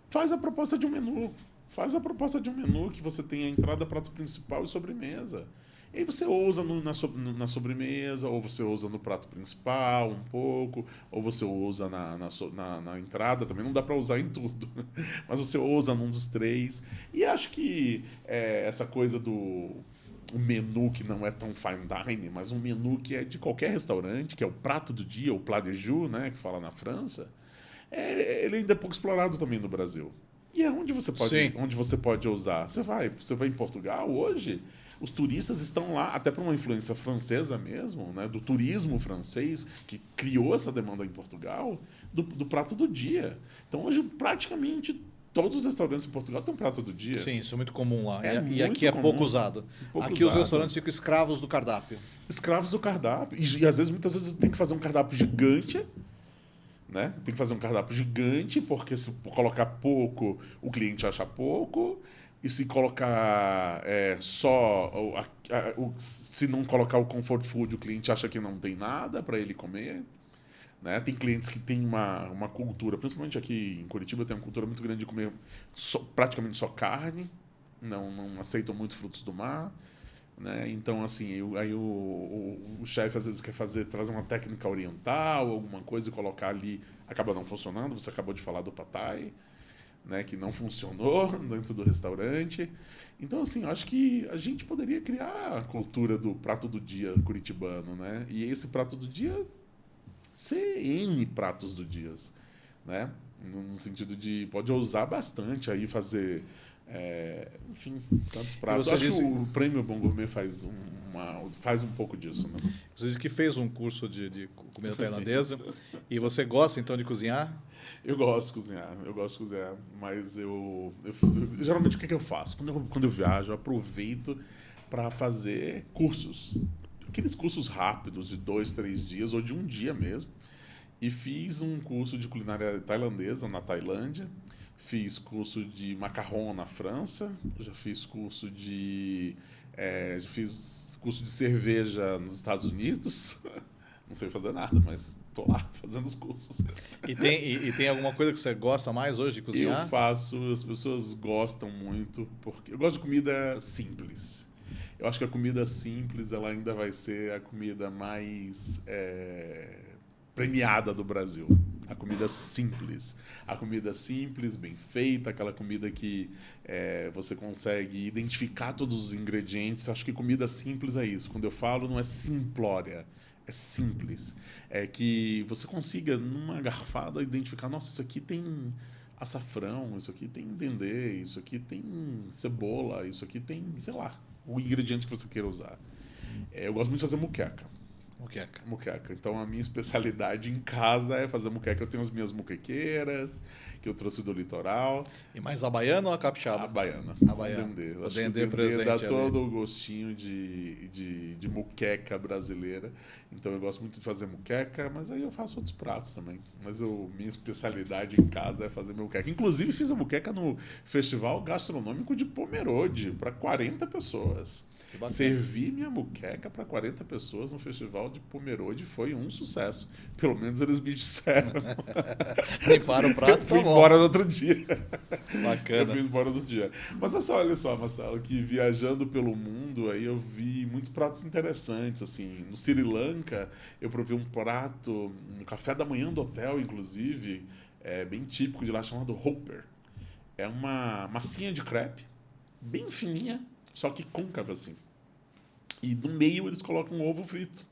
Faz a proposta de um menu. Faz a proposta de um menu que você tenha entrada, prato principal e sobremesa. E aí você ousa na sobremesa, ou você ousa no prato principal um pouco, ou você ousa na entrada, também não dá para usar em tudo. Mas você ousa num dos três. E acho que essa coisa do um menu que não é tão fine dining, mas um menu que é de qualquer restaurante, que é o prato do dia, o plat de jour, né, que fala na França, ele ainda é pouco explorado também no Brasil. E é onde você pode ousar. Você vai em Portugal hoje, os turistas estão lá, até por uma influência francesa mesmo, né, do turismo francês, que criou essa demanda em Portugal, do prato do dia. Então hoje praticamente todos os restaurantes em Portugal têm um prato do dia. Sim, isso é muito comum lá. É E aqui é muito pouco comum. usado. Pouco Aqui os usado. restaurantes ficam escravos do cardápio. Escravos do cardápio. E às vezes, muitas vezes, tem que fazer um cardápio gigante, né? Tem que fazer um cardápio gigante, porque se colocar pouco, o cliente acha pouco. E se colocar se não colocar o comfort food, o cliente acha que não tem nada para ele comer. Né? Tem clientes que têm uma cultura, principalmente aqui em Curitiba, tem uma cultura muito grande de comer praticamente só carne, não aceitam muito frutos do mar. Né? Então, assim, aí o chefe às vezes quer trazer uma técnica oriental, alguma coisa e colocar ali, acaba não funcionando. Você acabou de falar do pad thai, né, que não funcionou dentro do restaurante. Então, assim, eu acho que a gente poderia criar a cultura do prato do dia curitibano, né? E esse prato do dia ser N pratos do dia, né? No sentido de pode ousar bastante aí fazer enfim, tantos pratos. Acho que o Prêmio Bom Gourmet faz um pouco disso, né? Você disse que fez um curso de comida tailandesa e você gosta então de cozinhar? Eu gosto de cozinhar, mas eu geralmente o que eu faço? Quando eu viajo, eu aproveito para fazer cursos. Aqueles cursos rápidos de 2, 3 dias ou de um dia mesmo. E fiz um curso de culinária tailandesa na Tailândia. Fiz curso de macarrão na França. Já fiz curso de cerveja nos Estados Unidos. Não sei fazer nada, mas tô lá fazendo os cursos. E tem alguma coisa que você gosta mais hoje de cozinhar? Eu faço, as pessoas gostam muito, porque eu gosto de comida simples. Eu acho que a comida simples ela ainda vai ser a comida mais premiada do Brasil. A comida simples. A comida simples, bem feita, aquela comida que você consegue identificar todos os ingredientes. Acho que comida simples é isso. Quando eu falo, não é simplória. É simples. É que você consiga, numa garfada, identificar, nossa, isso aqui tem açafrão, isso aqui tem dendê, isso aqui tem cebola, isso aqui tem, sei lá, o ingrediente que você queira usar. Eu gosto muito de fazer muqueca. Muqueca. Então, a minha especialidade em casa é fazer muqueca. Eu tenho as minhas muquequeiras, que eu trouxe do litoral. E mais a baiana ou a capixaba? A baiana. O dendê presente dá ali. todo o gostinho de muqueca brasileira. Então, eu gosto muito de fazer muqueca, mas aí eu faço outros pratos também. Mas minha especialidade em casa é fazer muqueca. Inclusive, fiz a muqueca no Festival Gastronômico de Pomerode, para 40 pessoas. Servi minha muqueca para 40 pessoas no Festival de Pomerode, foi um sucesso. Pelo menos eles me disseram. Limparam o prato, fui embora no outro dia. Bacana. Eu fui embora no dia. Mas olha só, Marcelo, que viajando pelo mundo, aí eu vi muitos pratos interessantes, assim. No Sri Lanka, eu provei um prato, no café da manhã do hotel, inclusive, bem típico de lá, chamado Hopper. É uma massinha de crepe, bem fininha, só que côncava assim. E no meio eles colocam um ovo frito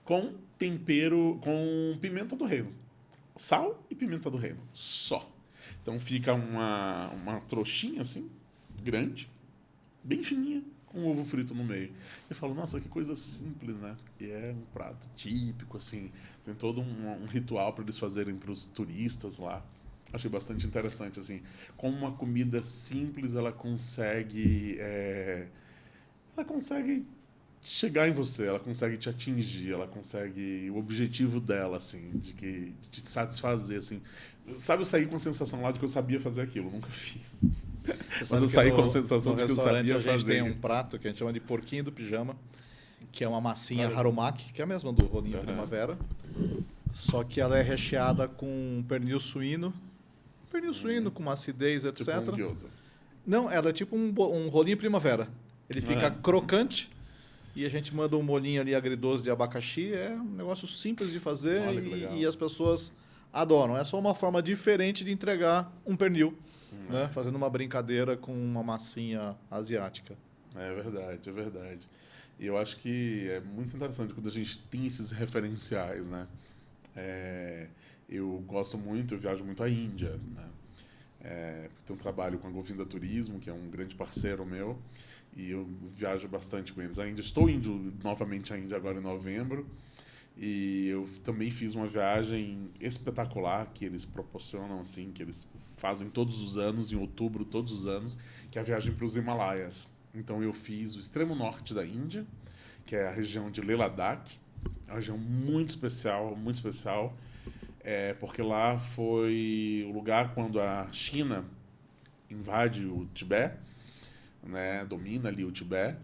com tempero, com pimenta do reino. Sal e pimenta do reino. Só. Então fica uma trouxinha assim, grande, bem fininha, com ovo frito no meio. Eu falo, nossa, que coisa simples, né? E é um prato típico, assim. Tem todo um ritual para eles fazerem para os turistas lá. Achei bastante interessante, assim, como uma comida simples ela consegue chegar em você, ela consegue te atingir, ela consegue o objetivo dela, assim, de te satisfazer, assim. Sabe, eu saí com a sensação lá de que eu sabia fazer aquilo, nunca fiz. Você Mas eu sabe que saí com a no sensação de que eu restaurante sabia a gente tem fazer. um prato que a gente chama de porquinho do pijama, que é uma massinha Olha. harumaki, que é a mesma do rolinho Aham. primavera, só que ela é recheada com pernil suíno com uma acidez, etc. Tipo um gyoza. Não, ela é tipo um rolinho primavera. Ele fica É. crocante e a gente manda um molhinho ali agridoce de abacaxi. É um negócio simples de fazer Olha que legal. e as pessoas adoram. É só uma forma diferente de entregar um pernil, né? Fazendo uma brincadeira com uma massinha asiática. É verdade, é verdade. E eu acho que é muito interessante quando a gente tem esses referenciais, né? Eu gosto muito, eu viajo muito à Índia, né? Tenho um trabalho com a Govinda Turismo, que é um grande parceiro meu, e eu viajo bastante com eles. Ainda estou indo novamente à Índia agora em novembro, e eu também fiz uma viagem espetacular que eles proporcionam, assim, que eles fazem todos os anos, em outubro, todos os anos, que é a viagem para os Himalaias. Então eu fiz o extremo norte da Índia, que é a região de Leh Ladakh, é uma região muito especial, porque lá foi o lugar quando a China invade o Tibete, né, domina ali o Tibete.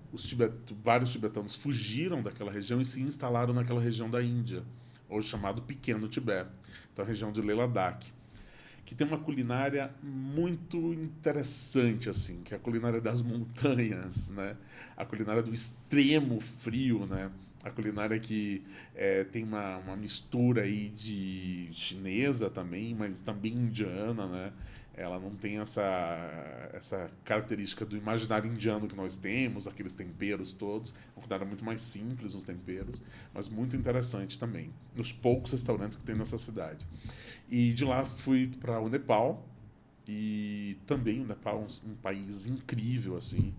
Vários tibetanos fugiram daquela região e se instalaram naquela região da Índia, hoje chamado Pequeno Tibete, então a região de Leh Ladakh, que tem uma culinária muito interessante, assim, que é a culinária das montanhas, né? A culinária do extremo frio, né? A culinária que tem uma mistura aí de chinesa também, mas também indiana, né? Ela não tem essa característica do imaginário indiano que nós temos, aqueles temperos todos. É uma culinária muito mais simples nos temperos, mas muito interessante também, nos poucos restaurantes que tem nessa cidade. E de lá fui para o Nepal, e também o Nepal é um país incrível, assim,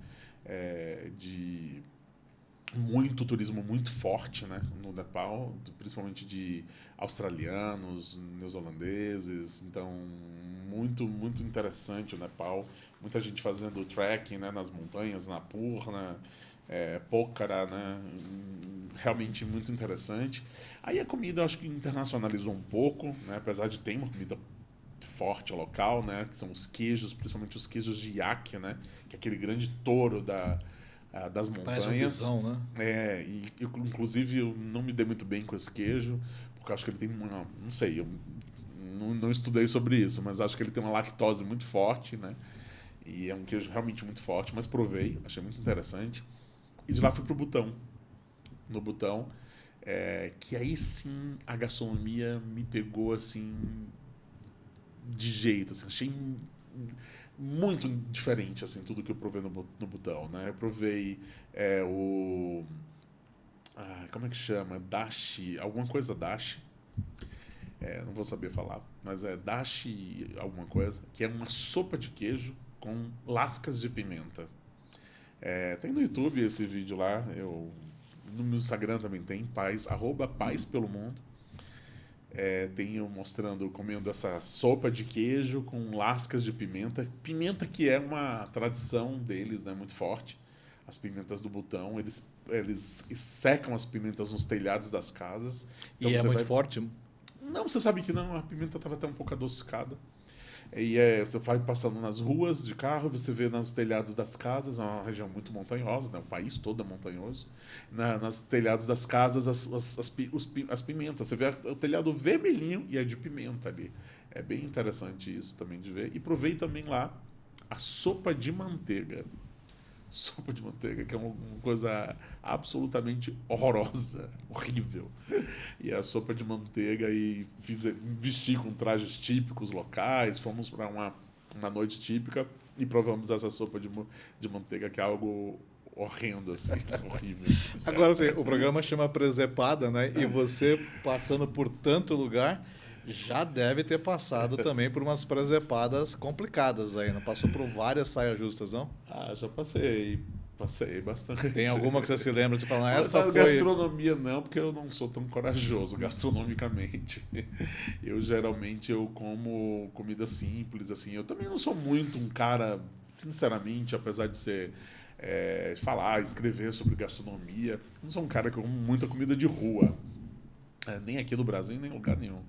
de muito turismo muito forte, né, no Nepal, principalmente de australianos, neozelandeses. Então muito interessante o Nepal, muita gente fazendo trekking, né, nas montanhas, na Purna, Pokhara, né, realmente muito interessante. Aí a comida eu acho que internacionalizou um pouco, né, apesar de ter uma comida forte local, né, que são os queijos, principalmente os queijos de yak, né, que é aquele grande touro das montanhas. Parece um bisão, né? Inclusive eu não me dei muito bem com esse queijo, porque eu acho que ele tem uma, não sei, eu não estudei sobre isso, mas acho que ele tem uma lactose muito forte, né? E é um queijo realmente muito forte, mas provei, achei muito interessante. E de lá fui pro Butão. No Butão, que aí sim a gastronomia me pegou assim de jeito, assim, achei muito diferente, assim, tudo que eu provei no Butão, né? Eu provei como é que chama? Dashi, alguma coisa dashi. Não vou saber falar, mas é dashi alguma coisa, que é uma sopa de queijo com lascas de pimenta. Tem no YouTube esse vídeo lá, no meu Instagram também tem, @paz pelo mundo. Tem eu mostrando, comendo essa sopa de queijo com lascas de pimenta. Pimenta que é uma tradição deles, né, muito forte. As pimentas do Butão, eles secam as pimentas nos telhados das casas. Então E é você muito forte. Não, você sabe que não, a pimenta estava até um pouco adocicada. E você vai passando nas ruas de carro, você vê nos telhados das casas, é uma região muito montanhosa, né? O país todo é montanhoso. Nas telhados das casas, as pimentas. Você vê o telhado vermelhinho e é de pimenta ali. É bem interessante isso também de ver. E provei também lá a sopa de manteiga. Sopa de manteiga, que é uma coisa absolutamente horrorosa, horrível. E a sopa de manteiga, e vesti com trajes típicos locais, fomos para uma noite típica e provamos essa sopa de manteiga, que é algo horrendo, assim, horrível. Agora, assim, o programa chama Presepada, né? E você, passando por tanto lugar, já deve ter passado também por umas presepadas complicadas aí. Não passou por várias saias justas, não? Já passei Passei bastante. Tem alguma que você se lembra? Você fala, essa foi... Gastronomia não, porque eu não sou tão corajoso gastronomicamente. Geralmente eu como comida simples, assim. Eu também não sou muito um cara, sinceramente, apesar de ser... falar, escrever sobre gastronomia. Não sou um cara que come muita comida de rua. Nem aqui no Brasil, nem em lugar nenhum.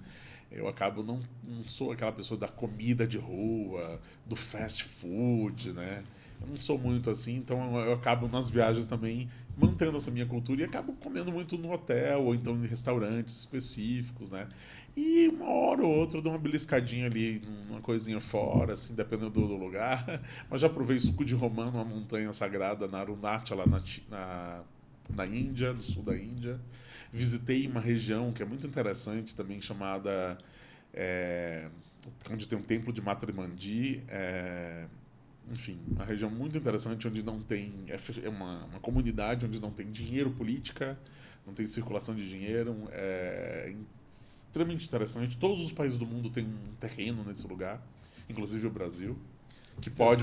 Eu acabo não sou aquela pessoa da comida de rua, do fast food, né? Eu não sou muito assim, então eu acabo nas viagens também mantendo essa minha cultura e acabo comendo muito no hotel ou então em restaurantes específicos, né? E uma hora ou outra eu dou uma beliscadinha ali, uma coisinha fora, assim, dependendo do lugar. Mas já provei suco de romã numa montanha sagrada, na Arunachala, na Índia, no sul da Índia. Visitei uma região que é muito interessante também, chamada... onde tem um templo de Matrimandi. Enfim, uma região muito interessante onde não tem... É uma comunidade onde não tem dinheiro, política, não tem circulação de dinheiro. É extremamente interessante. Todos os países do mundo têm um terreno nesse lugar, inclusive o Brasil.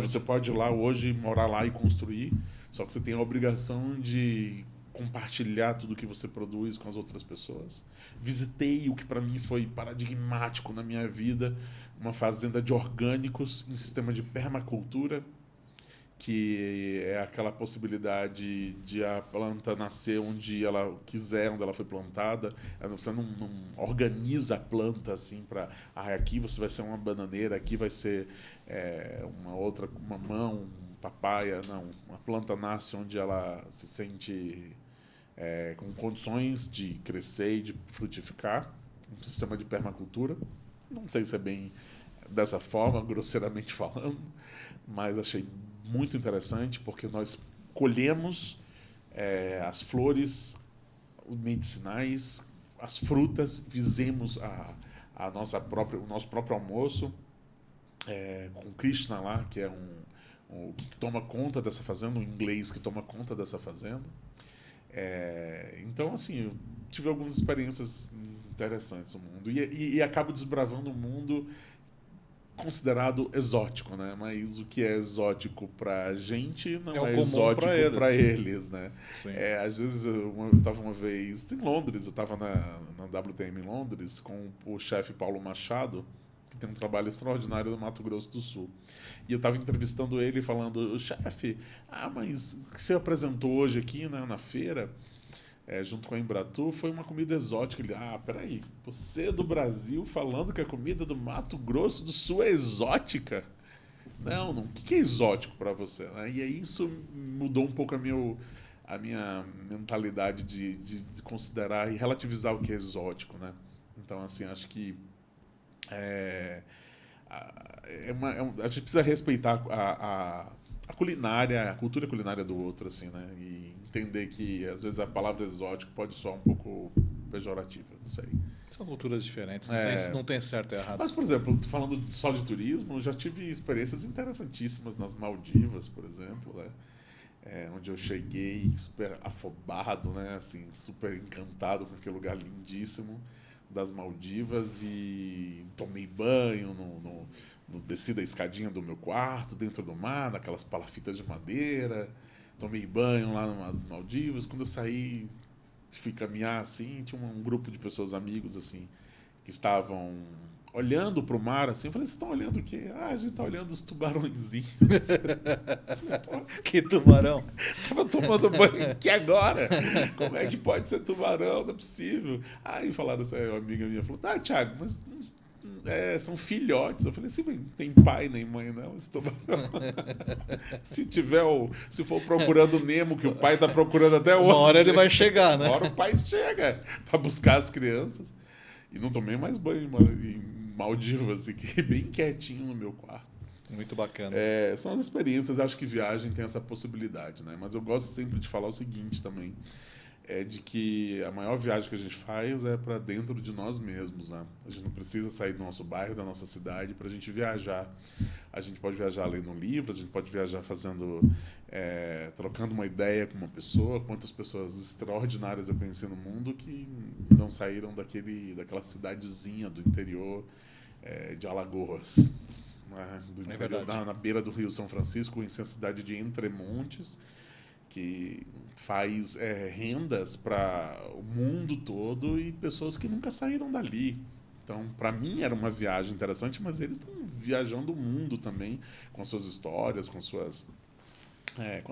Você pode ir lá hoje, morar lá e construir, só que você tem a obrigação de compartilhar tudo que você produz com as outras pessoas. Visitei o que para mim foi paradigmático na minha vida, uma fazenda de orgânicos em sistema de permacultura, que é aquela possibilidade de a planta nascer onde ela quiser, onde ela foi plantada. Você não organiza a planta assim para... aqui você vai ser uma bananeira, aqui vai ser uma outra mamão, papaya. Não, a planta nasce onde ela se sente com condições de crescer e de frutificar. Um sistema de permacultura. Não sei se é bem dessa forma, grosseiramente falando, mas achei muito interessante, porque nós colhemos as flores medicinais, as frutas, fizemos o nosso próprio almoço com Krishna lá, que é o que toma conta dessa fazenda, um inglês que toma conta dessa fazenda. Então, assim, eu tive algumas experiências interessantes no mundo e acabo desbravando um mundo considerado exótico, né? Mas o que é exótico pra gente não é exótico para eles, né? Às vezes eu estava uma vez em Londres, eu estava na WTM em Londres com o chefe Paulo Machado, que tem um trabalho extraordinário no Mato Grosso do Sul. E eu estava entrevistando ele falando, chefe, mas o que você apresentou hoje aqui, né, na feira, junto com a Embratur, foi uma comida exótica. Ele, peraí, você é do Brasil falando que a comida do Mato Grosso do Sul é exótica? Não, o que é exótico para você? E aí isso mudou um pouco a minha mentalidade de considerar e relativizar o que é exótico, né? Então, assim, acho que a gente precisa respeitar a culinária, a cultura culinária do outro, assim, né? E entender que, às vezes, a palavra exótico pode soar um pouco pejorativa, não sei. São culturas diferentes, não tem certo e errado. Mas, por exemplo, falando só de turismo, eu já tive experiências interessantíssimas nas Maldivas, por exemplo, né? Onde eu cheguei super afobado, né? Assim, super encantado com aquele lugar lindíssimo das Maldivas e tomei banho desci da escadinha do meu quarto, dentro do mar, naquelas palafitas de madeira. Tomei banho lá nas Maldivas. Quando eu saí, fui caminhar assim, tinha um grupo de pessoas, amigos, assim, que estavam olhando para o mar, assim. Eu falei, vocês estão olhando o quê? A gente está olhando os tubarõezinhos. Falei, que tubarão? Tava tomando banho aqui agora. Como é que pode ser tubarão? Não é possível. Aí falaram assim, uma amiga minha falou, Thiago, mas são filhotes. Eu falei assim, não tem pai nem mãe, não, esse tubarão. Se for procurando o Nemo, que o pai está procurando até hoje. Uma hora ele vai chegar, né? Uma hora o pai chega para buscar as crianças. E não tomei mais banho em Maldivas, fiquei bem quietinho no meu quarto. Muito bacana. São as experiências, acho que viagem tem essa possibilidade, né? Mas eu gosto sempre de falar o seguinte também, de que a maior viagem que a gente faz é para dentro de nós mesmos, né? A gente não precisa sair do nosso bairro, da nossa cidade para a gente viajar. A gente pode viajar lendo um livro, a gente pode viajar trocando uma ideia com uma pessoa. Quantas pessoas extraordinárias eu conheci no mundo que não saíram daquela cidadezinha do interior de Alagoas, né? Do interior, na beira do Rio São Francisco, conheci a cidade de Entremontes, que faz rendas para o mundo todo e pessoas que nunca saíram dali. Então, para mim era uma viagem interessante, mas eles estão viajando o mundo também com as suas histórias, com a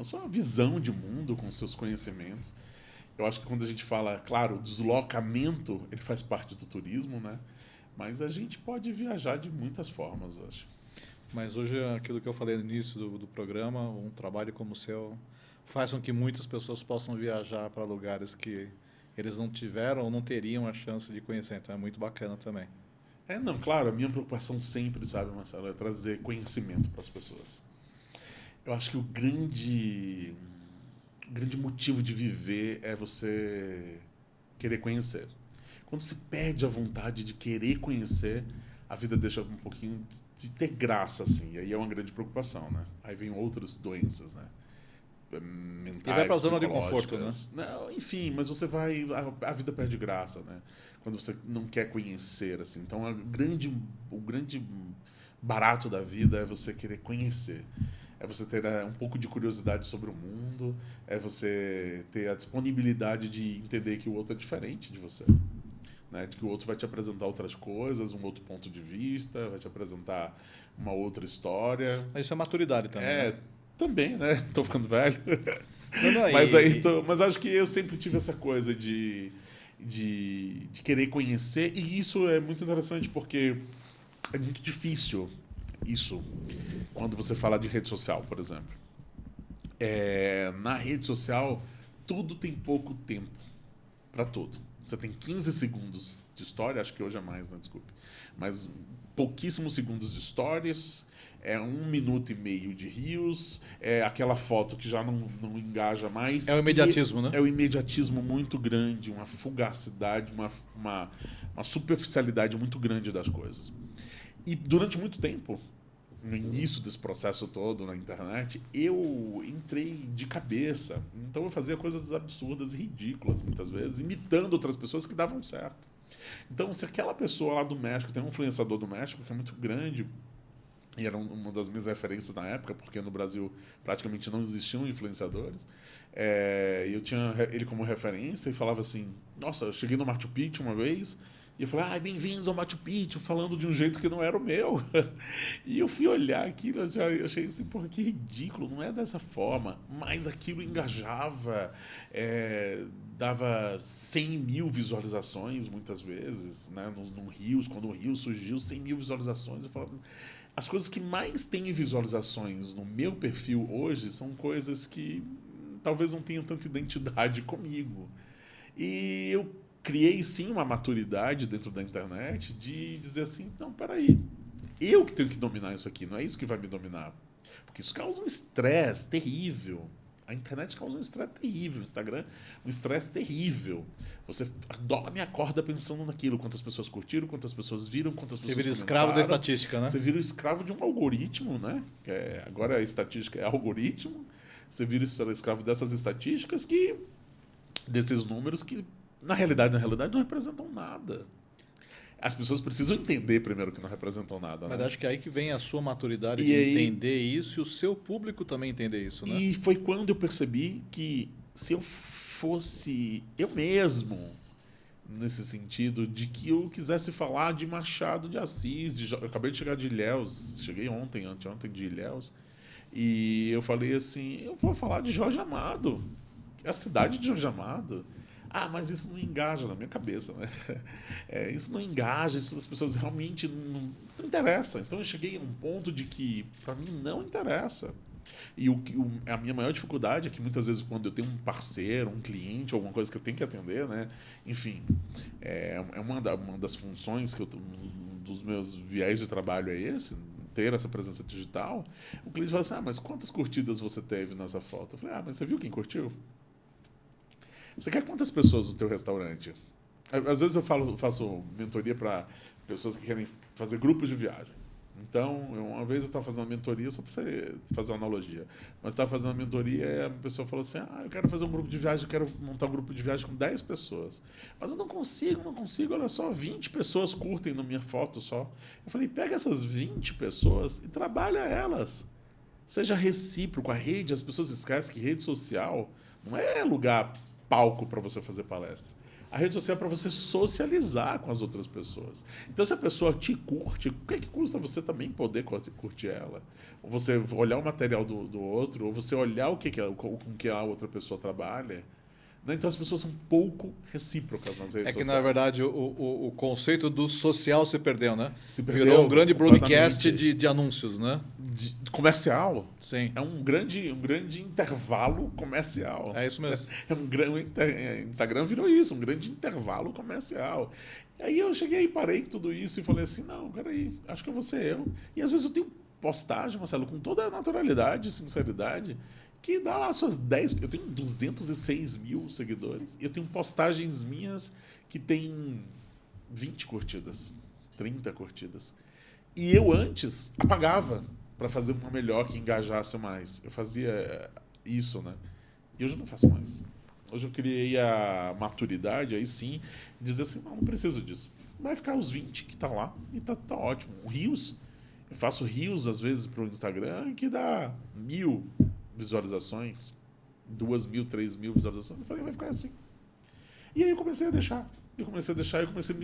sua visão de mundo, com os seus conhecimentos. Eu acho que quando a gente fala, claro, o deslocamento, ele faz parte do turismo, né? Mas a gente pode viajar de muitas formas, eu acho. Mas hoje, aquilo que eu falei no início do programa, um trabalho como o seu faz com que muitas pessoas possam viajar para lugares que eles não tiveram ou não teriam a chance de conhecer. Então é muito bacana também. Não, claro, a minha preocupação sempre, sabe, Marcelo, é trazer conhecimento para as pessoas. Eu acho que o grande motivo de viver é você querer conhecer. Quando se perde a vontade de querer conhecer, a vida deixa um pouquinho de ter graça, assim. E aí é uma grande preocupação, né? Aí vem outras doenças, né? Mentais, E vai para a zona de conforto, né? Não, enfim, mas você vai... A vida perde graça, né? Quando você não quer conhecer, assim. Então, o grande barato da vida é você querer conhecer. É você ter um pouco de curiosidade sobre o mundo, é você ter a disponibilidade de entender que o outro é diferente de você. Né, de que o outro vai te apresentar outras coisas, um outro ponto de vista, vai te apresentar uma outra história. Mas isso é maturidade também. Né? Também, né? Tô ficando velho. Não, mas acho que eu sempre tive essa coisa de querer conhecer, e isso é muito interessante porque é muito difícil isso quando você fala de rede social, por exemplo. Na rede social, tudo tem pouco tempo para tudo. Você tem 15 segundos de história, acho que hoje é mais, né? Desculpe. Mas pouquíssimos segundos de histórias, 1 minuto e meio de rios, aquela foto que já não engaja mais. É o imediatismo, né? É o imediatismo muito grande, uma fugacidade, uma superficialidade muito grande das coisas. E durante muito tempo, no início desse processo todo na internet, eu entrei de cabeça. Então eu fazia coisas absurdas e ridículas, muitas vezes, imitando outras pessoas que davam certo. Então, se aquela pessoa lá do México, tem um influenciador do México que é muito grande, e era uma das minhas referências na época, porque no Brasil praticamente não existiam influenciadores, eu tinha ele como referência e falava assim, nossa, eu cheguei no Machu Picchu uma vez, e eu falei, bem-vindos ao Machu Picchu, falando de um jeito que não era o meu. E eu fui olhar aquilo, eu já achei assim, porra, que ridículo, não é dessa forma. Mas aquilo engajava, dava 100 mil visualizações muitas vezes, né? No Rios, quando o Rios surgiu, 100 mil visualizações. Eu falava, as coisas que mais têm visualizações no meu perfil hoje são coisas que talvez não tenham tanta identidade comigo. E eu criei, sim, uma maturidade dentro da internet de dizer assim, não, peraí, eu que tenho que dominar isso aqui, não é isso que vai me dominar. Porque isso causa um estresse terrível. A internet causa um estresse terrível, o Instagram, um estresse terrível. Você dorme e acorda pensando naquilo, quantas pessoas curtiram, quantas pessoas viram, quantas pessoas comentaram. Você vira escravo da estatística, né? Você vira escravo de um algoritmo, né? Agora a estatística é algoritmo. Você vira escravo dessas estatísticas desses números que na realidade não representam nada. As pessoas precisam entender primeiro que não representam nada. Mas né? acho que é aí que vem a sua maturidade de entender isso e o seu público também entender isso. Né? E foi quando eu percebi que se eu fosse eu mesmo, nesse sentido, de que eu quisesse falar de Machado de Assis, eu acabei de chegar de Ilhéus, cheguei anteontem de Ilhéus, e eu falei assim, eu vou falar de Jorge Amado, a cidade de Jorge Amado. Mas isso não engaja na minha cabeça, né? Isso não engaja, isso das pessoas realmente não interessa. Então eu cheguei a um ponto de que, para mim, não interessa. E a minha maior dificuldade é que muitas vezes quando eu tenho um parceiro, um cliente, alguma coisa que eu tenho que atender, né? Enfim, uma das funções dos meus viés de trabalho é esse, ter essa presença digital. O cliente fala assim, mas quantas curtidas você teve nessa foto? Eu falei, mas você viu quem curtiu? Você quer quantas pessoas no teu restaurante? Às vezes eu faço mentoria para pessoas que querem fazer grupos de viagem. Então, uma vez eu estava fazendo uma mentoria, só para você fazer uma analogia, mas estava fazendo uma mentoria e a pessoa falou assim, eu quero fazer um grupo de viagem, eu quero montar um grupo de viagem com 10 pessoas. Mas eu não consigo, olha só, 20 pessoas curtem na minha foto só. Eu falei, pega essas 20 pessoas e trabalha elas. Seja recíproco. A rede, as pessoas esquecem que rede social não é lugar, palco para você fazer palestra. A rede social é para você socializar com as outras pessoas. Então, se a pessoa te curte, o que é que custa você também poder curtir ela? Ou você olhar o material do outro, ou você olhar com que a outra pessoa trabalha. Né? Então, as pessoas são pouco recíprocas nas redes sociais. É que, na verdade, o conceito do social se perdeu, né? Se perdeu Virou um grande broadcast completamente. de anúncios, né? Comercial. Sim. É um grande intervalo comercial. É isso mesmo. Instagram virou isso, um grande intervalo comercial. E aí eu cheguei e parei com tudo isso e falei assim, não, peraí, acho que eu vou ser eu. E às vezes eu tenho postagem, Marcelo, com toda a naturalidade e sinceridade, que dá lá suas 10... Eu tenho 206 mil seguidores. E eu tenho postagens minhas que tem 20 curtidas, 30 curtidas. E eu antes apagava para fazer uma melhor que engajasse mais. Eu fazia isso, né? E hoje eu não faço mais. Hoje eu criei a maturidade, aí sim, dizer assim, não preciso disso. Vai ficar os 20 que tá lá e tá ótimo. O Reels, eu faço Reels às vezes pro Instagram que dá 1000 visualizações, 2000, 3000 visualizações. Eu falei, vai ficar assim. E aí eu comecei a deixar.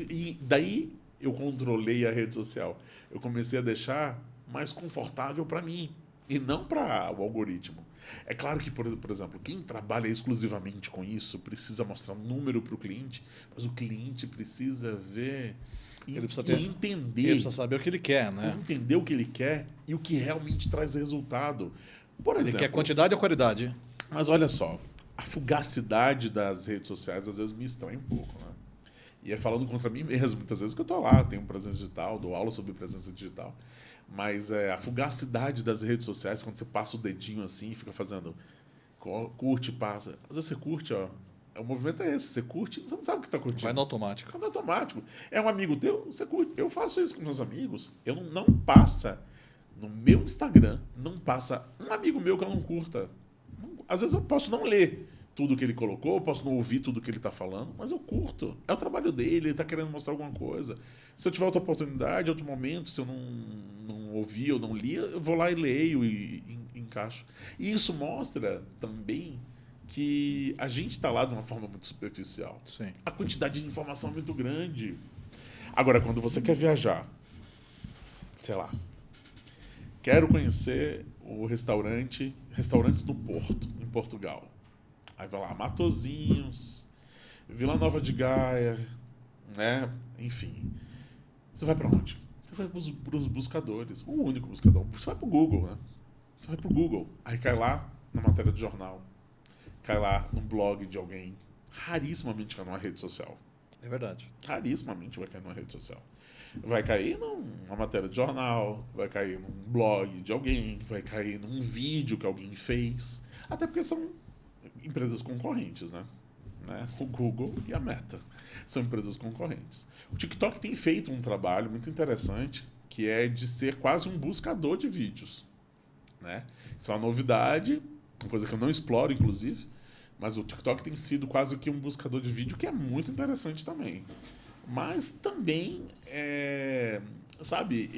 E daí eu controlei a rede social. Eu comecei a deixar mais confortável para mim e não para o algoritmo. É claro que, por exemplo, quem trabalha exclusivamente com isso precisa mostrar um número para o cliente, mas o cliente precisa ver e entender. Ele precisa saber o que ele quer, né? Entender o que ele quer e o que realmente traz resultado. Por exemplo, ele quer quantidade ou qualidade? Mas olha só, a fugacidade das redes sociais às vezes me estranha um pouco, né? E é falando contra mim mesmo, muitas vezes que eu estou lá, tenho presença digital, dou aula sobre presença digital. Mas a fugacidade das redes sociais, quando você passa o dedinho assim e fica fazendo curte, passa. Às vezes você curte, ó. O movimento é esse, você curte, você não sabe o que está curtindo. Vai no automático. Vai no automático. É um amigo teu, você curte. Eu faço isso com meus amigos. Eu não passa no meu Instagram, não passa um amigo meu que eu não curta. Às vezes eu posso não ler tudo que ele colocou, posso não ouvir tudo que ele está falando, mas eu curto. É o trabalho dele, ele está querendo mostrar alguma coisa. Se eu tiver outra oportunidade, outro momento, se eu não ouvi ou não li, eu vou lá e leio e encaixo. E isso mostra também que a gente está lá de uma forma muito superficial. Sim. A quantidade de informação é muito grande. Agora, quando você quer viajar, sei lá, quero conhecer o restaurantes do Porto, em Portugal. Aí vai lá, Matosinhos, Vila Nova de Gaia, né? Enfim. Você vai para onde? Você vai para os buscadores. O único buscador. Você vai para o Google, né? Você vai para o Google. Aí cai lá na matéria de jornal. Cai lá num blog de alguém. Rarissimamente cai numa rede social. É verdade. Rarissimamente vai cair numa rede social. Vai cair numa matéria de jornal, vai cair num blog de alguém, vai cair num vídeo que alguém fez. Até porque são empresas concorrentes, né? O Google e a Meta são empresas concorrentes. O TikTok tem feito um trabalho muito interessante, que é de ser quase um buscador de vídeos, né? Isso é uma novidade, uma coisa que eu não exploro, inclusive, mas o TikTok tem sido quase que um buscador de vídeo, que é muito interessante também. Mas também, sabe,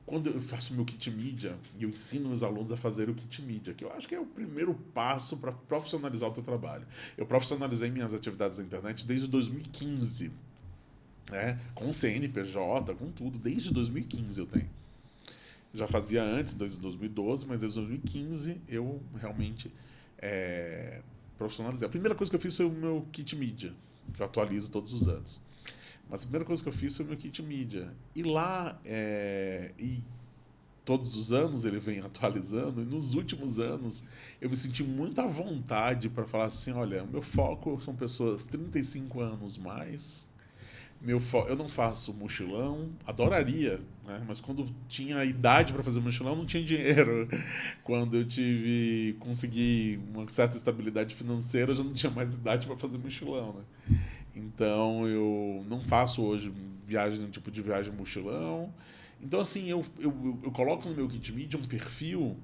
quando eu faço meu kit mídia, e eu ensino os alunos a fazer o kit mídia, que eu acho que é o primeiro passo para profissionalizar o teu trabalho. Eu profissionalizei minhas atividades na internet desde 2015, né? Com CNPJ, com tudo, desde 2015 eu tenho. Já fazia antes, desde 2012, mas desde 2015 eu realmente profissionalizei. A primeira coisa que eu fiz foi o meu kit mídia, que eu atualizo todos os anos. Mas a primeira coisa que eu fiz foi o meu kit mídia. E lá, e todos os anos ele vem atualizando, e nos últimos anos eu me senti muito à vontade para falar assim, olha, o meu foco são pessoas 35 anos mais, eu não faço mochilão, adoraria, né? Mas quando tinha idade para fazer mochilão, não tinha dinheiro. Quando eu consegui uma certa estabilidade financeira, eu já não tinha mais idade para fazer mochilão, né? Então, eu não faço hoje nenhum tipo de viagem mochilão. Então, assim, eu coloco no meu kit mídia um perfil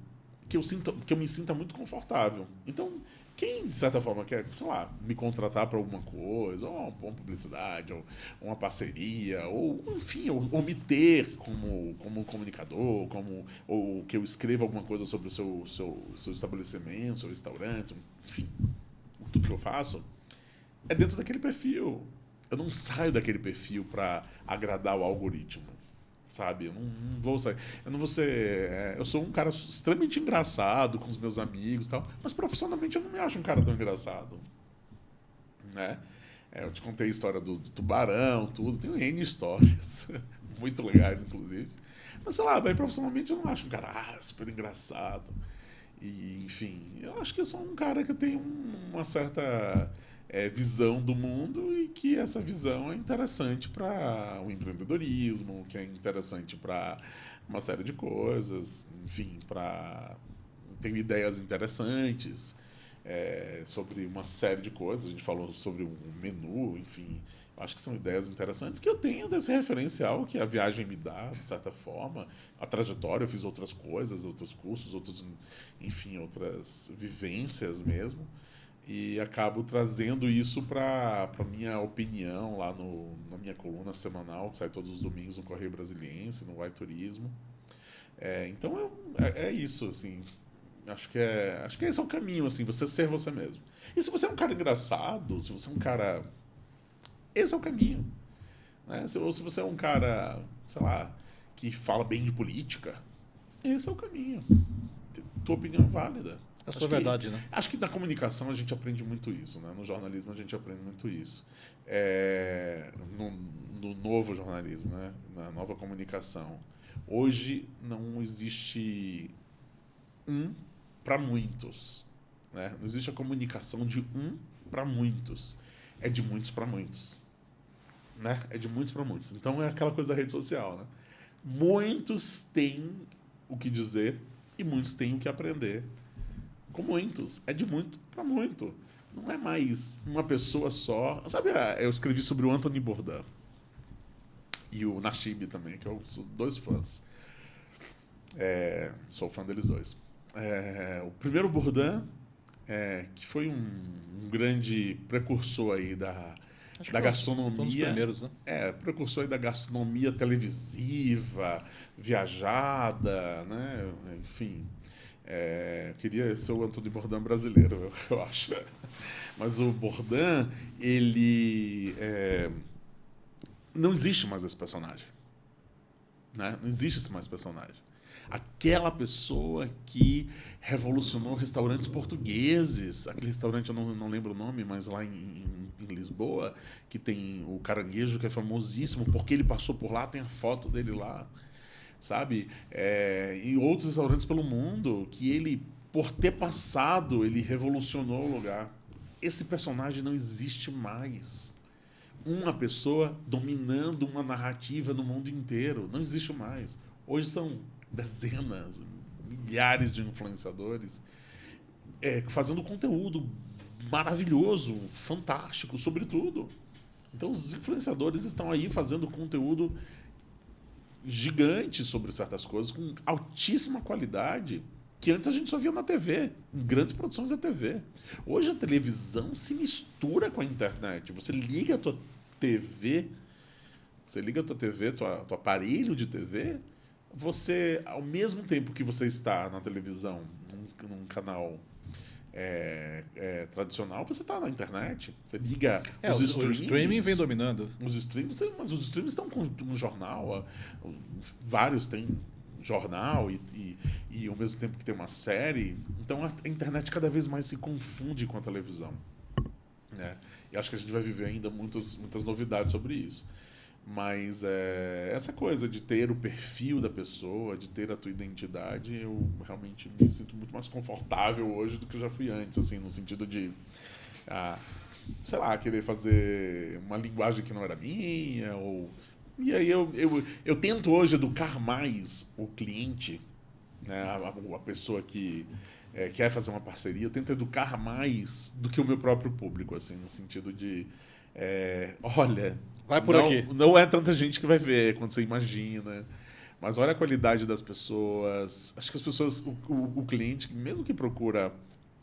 que eu me sinta muito confortável. Então, quem, de certa forma, quer, sei lá, me contratar para alguma coisa, ou uma publicidade, ou uma parceria, ou, enfim, ou me ter como comunicador, ou que eu escreva alguma coisa sobre o seu estabelecimento, seu restaurante, enfim, tudo que eu faço, é dentro daquele perfil. Eu não saio daquele perfil para agradar o algoritmo, sabe? Eu não vou sair. Eu não vou ser. Eu sou um cara extremamente engraçado com os meus amigos e tal, mas profissionalmente eu não me acho um cara tão engraçado, né? Eu te contei a história do tubarão, tudo. Tenho N histórias, muito legais, inclusive. Mas sei lá, bem, profissionalmente eu não acho um cara super engraçado. E, enfim, eu acho que eu sou um cara que tem uma certa visão do mundo e que essa visão é interessante para o empreendedorismo, que é interessante para uma série de coisas, enfim, tenho ideias interessantes sobre uma série de coisas. A gente falou sobre um menu, enfim, acho que são ideias interessantes que eu tenho desse referencial que a viagem me dá, de certa forma. A trajetória, eu fiz outras coisas, outros cursos, enfim, outras vivências mesmo. E acabo trazendo isso para minha opinião lá na minha coluna semanal, que sai todos os domingos no Correio Brasiliense, no Vai Turismo. Então é isso, assim. Acho que esse é o caminho, assim, você ser você mesmo. E se você é um cara engraçado, se você é um cara... Esse é o caminho. Né? Ou se você é um cara, sei lá, que fala bem de política, esse é o caminho. Tua opinião é válida. É a sua verdade, né? Acho que na comunicação a gente aprende muito isso, né? No jornalismo a gente aprende muito isso. No novo jornalismo, né? Na nova comunicação. Hoje não existe para muitos. Né? Não existe a comunicação de para muitos. É de muitos para muitos. Né? É de muitos para muitos. Então é aquela coisa da rede social. Né? Muitos têm o que dizer e muitos têm o que aprender. Com muitos. É de muito para muito. Não é mais uma pessoa só. Sabe, eu escrevi sobre o Anthony Bourdain e o Nascimh também, que eu sou dois fãs. Sou fã deles dois. O primeiro Bourdain, que foi um grande precursor aí da gastronomia. Foi um dos primeiros, né? Precursor aí da gastronomia televisiva, viajada, né? Enfim. Queria ser o Anthony Bourdain brasileiro, eu acho. Mas o Bourdain, ele... não existe mais esse personagem. Né? Não existe mais personagem. Aquela pessoa que revolucionou restaurantes portugueses, aquele restaurante, eu não lembro o nome, mas lá em Lisboa, que tem o caranguejo, que é famosíssimo, porque ele passou por lá, tem a foto dele lá, sabe? E outros restaurantes pelo mundo, que ele, por ter passado, ele revolucionou o lugar. Esse personagem não existe mais. Uma pessoa dominando uma narrativa no mundo inteiro, não existe mais. Hoje são dezenas, milhares de influenciadores fazendo conteúdo maravilhoso, fantástico, sobre tudo. Então os influenciadores estão aí fazendo conteúdo gigante sobre certas coisas, com altíssima qualidade, que antes a gente só via na TV, em grandes produções da TV. Hoje a televisão se mistura com a internet. Você liga a tua TV, teu aparelho de TV, você, ao mesmo tempo que você está na televisão, num canal tradicional, você está na internet. Você liga os streamings. O streaming vem dominando. Os streamings, mas os streamings estão com um jornal. Vários têm jornal e ao mesmo tempo que tem uma série. Então a internet cada vez mais se confunde com a televisão. Né? E acho que a gente vai viver ainda muitas novidades sobre isso. Mas essa coisa de ter o perfil da pessoa, de ter a tua identidade, eu realmente me sinto muito mais confortável hoje do que eu já fui antes, assim, no sentido de, sei lá, querer fazer uma linguagem que não era minha, e aí eu tento hoje educar mais o cliente, né, a pessoa que quer fazer uma parceria, eu tento educar mais do que o meu próprio público, assim, no sentido de, olha... Vai por aqui. Não é tanta gente que vai ver quando você imagina. Mas olha a qualidade das pessoas. Acho que as pessoas, o cliente, mesmo que procura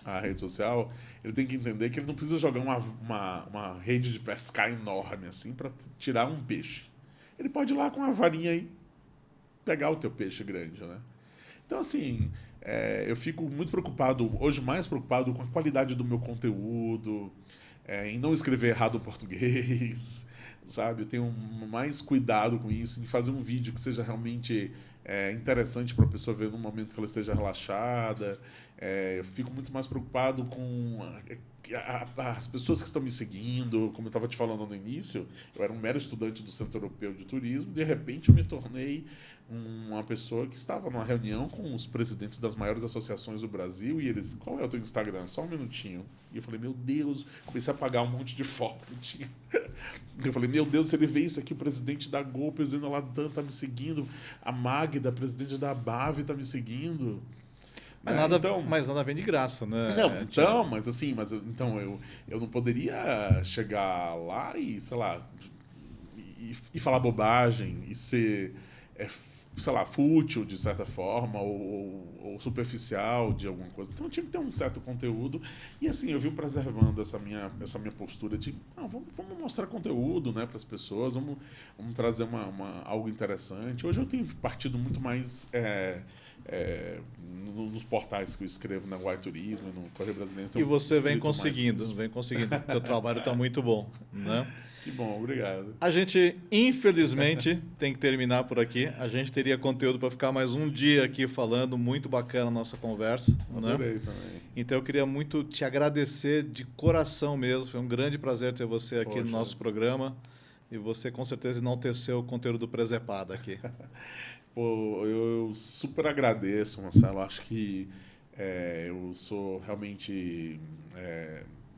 a rede social, ele tem que entender que ele não precisa jogar uma rede de pescar enorme assim para tirar um peixe. Ele pode ir lá com uma varinha e pegar o teu peixe grande, né? Então, assim, eu fico muito preocupado, hoje mais preocupado com a qualidade do meu conteúdo, em não escrever errado o português, sabe? Eu tenho mais cuidado com isso, em fazer um vídeo que seja realmente interessante para a pessoa ver no momento que ela esteja relaxada. Eu fico muito mais preocupado com as pessoas que estão me seguindo. Como eu estava te falando no início, eu era um mero estudante do Centro Europeu de Turismo, de repente eu me tornei uma pessoa que estava numa reunião com os presidentes das maiores associações do Brasil e eles, qual é o teu Instagram? Só um minutinho. E eu falei, meu Deus, comecei a apagar um monte de foto que tinha. Eu falei, meu Deus, se ele vê isso aqui, o presidente da Gol, o presidente da Latam tá me seguindo, a Magda, a presidente da BAV tá me seguindo. Mas nada vem de graça, né? Não, então, mas assim, eu não poderia chegar lá e, sei lá, e falar bobagem e ser, sei lá, fútil de certa forma ou superficial de alguma coisa. Então tinha que ter um certo conteúdo e assim, eu vim preservando essa minha postura de vamos mostrar conteúdo, né, para as pessoas, vamos trazer algo interessante. Hoje eu tenho partido muito mais nos portais que eu escrevo na Why Turismo, no Correio Brasileiro. E você vem conseguindo. O teu trabalho está muito bom, né? Que bom, obrigado. A gente, infelizmente, tem que terminar por aqui. A gente teria conteúdo para ficar mais um dia aqui falando. Muito bacana a nossa conversa. Adorei, né? Também. Então eu queria muito te agradecer de coração mesmo. Foi um grande prazer ter você aqui no nosso programa. E você com certeza enalteceu o conteúdo do Presepada aqui. Pô, eu super agradeço, Marcelo. Acho que eu sou realmente...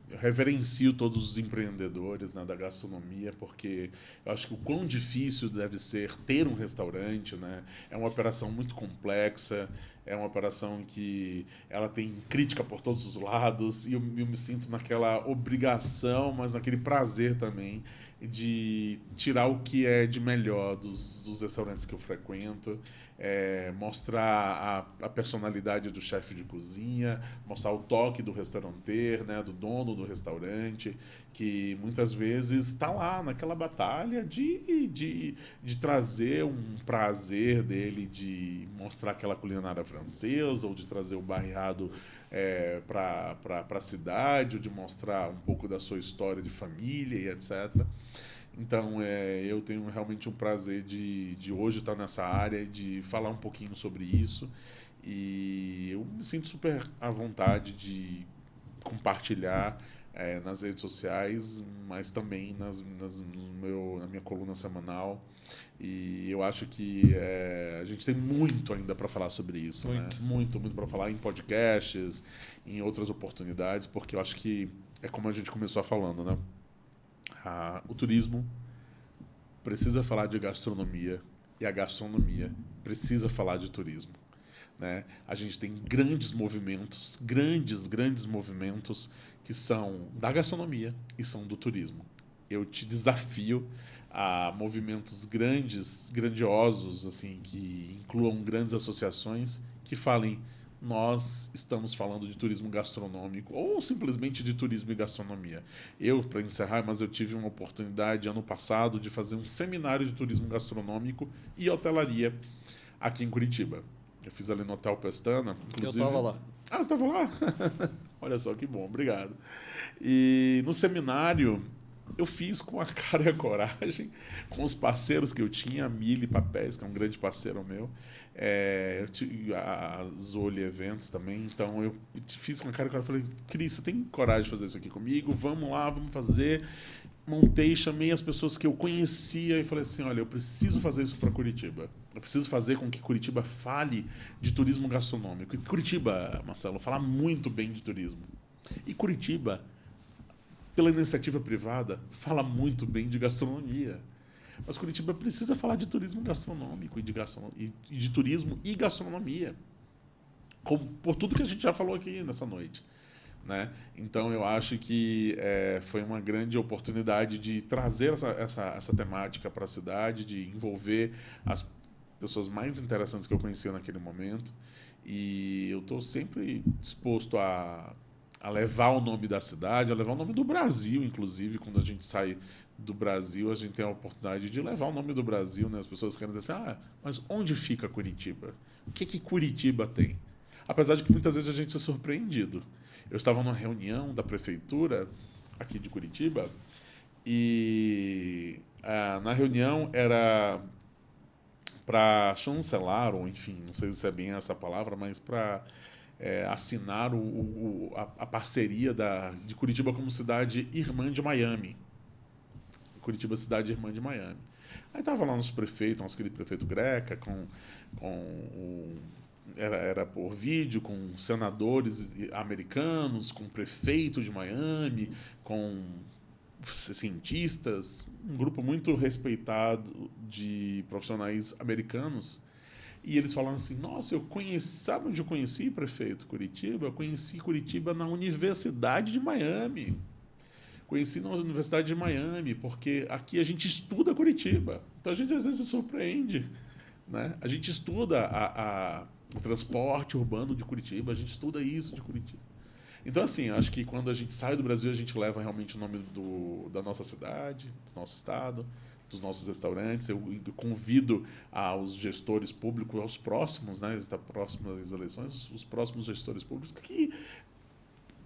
eu reverencio todos os empreendedores, né, da gastronomia, porque eu acho que o quão difícil deve ser ter um restaurante, né? É uma operação muito complexa, é uma operação que ela tem crítica por todos os lados, e eu me sinto naquela obrigação, mas naquele prazer também, de tirar o que é de melhor dos restaurantes que eu frequento, mostrar a personalidade do chefe de cozinha, mostrar o toque do restauranteiro, né, do dono do restaurante, que muitas vezes está lá naquela batalha de trazer um prazer dele, de mostrar aquela culinária francesa, ou de trazer o barreado para a cidade, ou de mostrar um pouco da sua história de família e etc. Então, eu tenho realmente um prazer de hoje estar nessa área, de falar um pouquinho sobre isso. E eu me sinto super à vontade de compartilhar nas redes sociais, mas também na minha coluna semanal. E eu acho que a gente tem muito ainda para falar sobre isso. Muito. Né? Muito para falar em podcasts, em outras oportunidades, porque eu acho que é como a gente começou falando, né? O turismo precisa falar de gastronomia e a gastronomia precisa falar de turismo. Né? A gente tem grandes movimentos que são da gastronomia e são do turismo. Eu te desafio a movimentos grandiosos, assim, que incluam grandes associações que falem: nós estamos falando de turismo gastronômico ou simplesmente de turismo e gastronomia. Eu, para encerrar, mas eu tive uma oportunidade ano passado de fazer um seminário de turismo gastronômico e hotelaria aqui em Curitiba. Eu fiz ali no Hotel Pestana, inclusive. Eu estava lá. Ah, você estava lá? Olha só, que bom, obrigado. E no seminário eu fiz com a cara e a coragem, com os parceiros que eu tinha, a Mili Papéis, que é um grande parceiro meu, a Zoli Eventos também. Então eu fiz com a cara e a coragem, falei: Cris, você tem coragem de fazer isso aqui comigo? Vamos lá, vamos fazer. Montei, chamei as pessoas que eu conhecia e falei assim: olha, eu preciso fazer isso para Curitiba. Eu preciso fazer com que Curitiba fale de turismo gastronômico. E Curitiba, Marcelo, fala muito bem de turismo. E Curitiba, pela iniciativa privada, fala muito bem de gastronomia. Mas Curitiba precisa falar de turismo gastronômico e de turismo e gastronomia. Por tudo que a gente já falou aqui nessa noite. Né? Então eu acho que foi uma grande oportunidade de trazer essa temática para a cidade, de envolver as pessoas mais interessantes que eu conhecia naquele momento, e eu estou sempre disposto a a levar o nome da cidade, a levar o nome do Brasil, inclusive, quando a gente sai do Brasil, a gente tem a oportunidade de levar o nome do Brasil, né? As pessoas querem dizer assim, mas onde fica Curitiba? O que Curitiba tem? Apesar de que muitas vezes a gente é surpreendido. Eu estava numa reunião da prefeitura aqui de Curitiba e na reunião era para chancelar, ou enfim, não sei se é bem essa palavra, mas para assinar a parceria de Curitiba como cidade irmã de Miami. Curitiba, cidade irmã de Miami. Aí estava lá nosso prefeito, nosso querido prefeito Greca, era por vídeo, com senadores americanos, com prefeito de Miami, com cientistas, um grupo muito respeitado de profissionais americanos. E eles falaram assim, nossa, sabe onde eu conheci, prefeito, Curitiba? Eu conheci Curitiba na Universidade de Miami. Conheci na Universidade de Miami, porque aqui a gente estuda Curitiba. Então a gente às vezes se surpreende, né? A gente estuda o transporte urbano de Curitiba, a gente estuda isso de Curitiba. Então, assim, acho que quando a gente sai do Brasil, a gente leva realmente o nome da nossa cidade, do nosso estado, dos nossos restaurantes. Eu convido aos gestores públicos, aos próximos, né? Está próximo das eleições, os próximos gestores públicos, que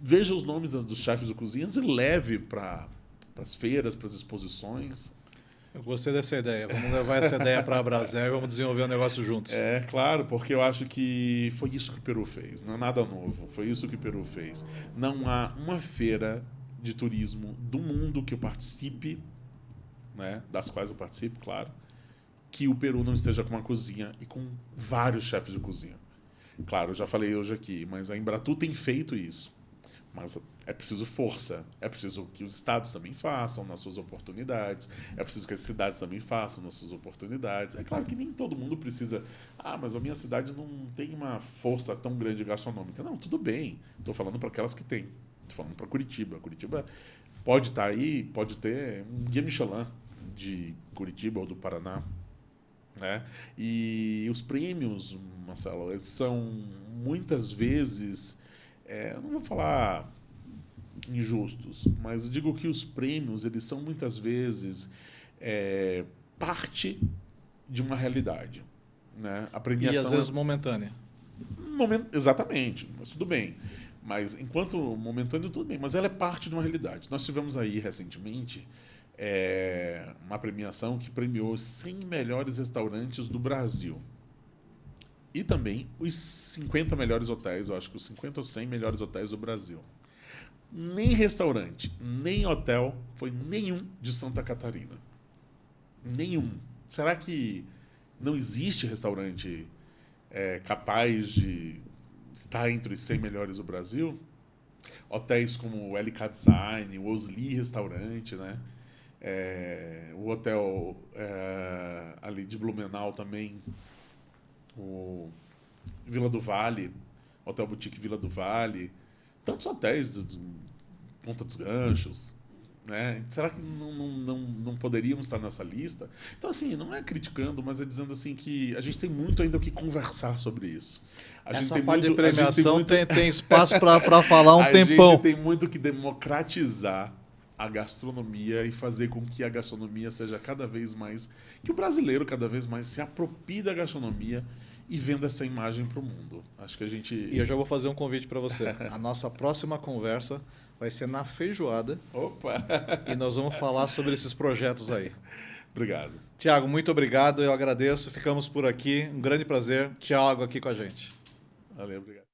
veja os nomes dos chefes de cozinhas e leve para as feiras, para as exposições. Eu gostei dessa ideia. Vamos levar essa ideia para a Brasel e vamos desenvolver um negócio juntos. Claro, porque eu acho que foi isso que o Peru fez. Não é nada novo. Foi isso que o Peru fez. Não há uma feira de turismo do mundo que eu participe, né, das quais eu participo, claro, que o Peru não esteja com uma cozinha e com vários chefes de cozinha. Claro, eu já falei hoje aqui, mas a Embratu tem feito isso. Mas é preciso força, é preciso que os estados também façam nas suas oportunidades, é preciso que as cidades também façam nas suas oportunidades. É claro que nem todo mundo precisa, mas a minha cidade não tem uma força tão grande gastronômica. Não, tudo bem, estou falando para aquelas que têm, estou falando para Curitiba. Curitiba pode estar aí, pode ter um guia Michelin de Curitiba ou do Paraná, né? E os prêmios, Marcelo, eles são muitas vezes... eu não vou falar injustos, mas eu digo que os prêmios eles são muitas vezes parte de uma realidade, né? A premiação e às vezes momentânea. Exatamente, mas tudo bem. Mas enquanto momentâneo, tudo bem, mas ela é parte de uma realidade. Nós tivemos aí recentemente uma premiação que premiou os 100 melhores restaurantes do Brasil. E também os 50 melhores hotéis, eu acho que os 50 ou 100 melhores hotéis do Brasil. Nem restaurante, nem hotel foi nenhum de Santa Catarina. Nenhum. Será que não existe restaurante capaz de estar entre os 100 melhores do Brasil? Hotéis como o LK Design, o Osli Restaurante, né? O hotel ali de Blumenau também, o Vila do Vale, Hotel Boutique Vila do Vale, tantos hotéis de Ponta dos Ganchos, né? Será que não poderiam estar nessa lista? Então, assim, não é criticando, mas é dizendo assim que a gente tem muito ainda o que conversar sobre isso. Essa parte de premiação tem espaço para falar um tempão. A gente tem muito que democratizar a gastronomia e fazer com que a gastronomia seja cada vez mais... que o brasileiro cada vez mais se aproprie da gastronomia e venda essa imagem para o mundo. Acho que a gente... E eu já vou fazer um convite para você. A nossa próxima conversa vai ser na feijoada. Opa! E nós vamos falar sobre esses projetos aí. Obrigado. Tiago, muito obrigado. Eu agradeço. Ficamos por aqui. Um grande prazer. Tiago aqui com a gente. Valeu, obrigado.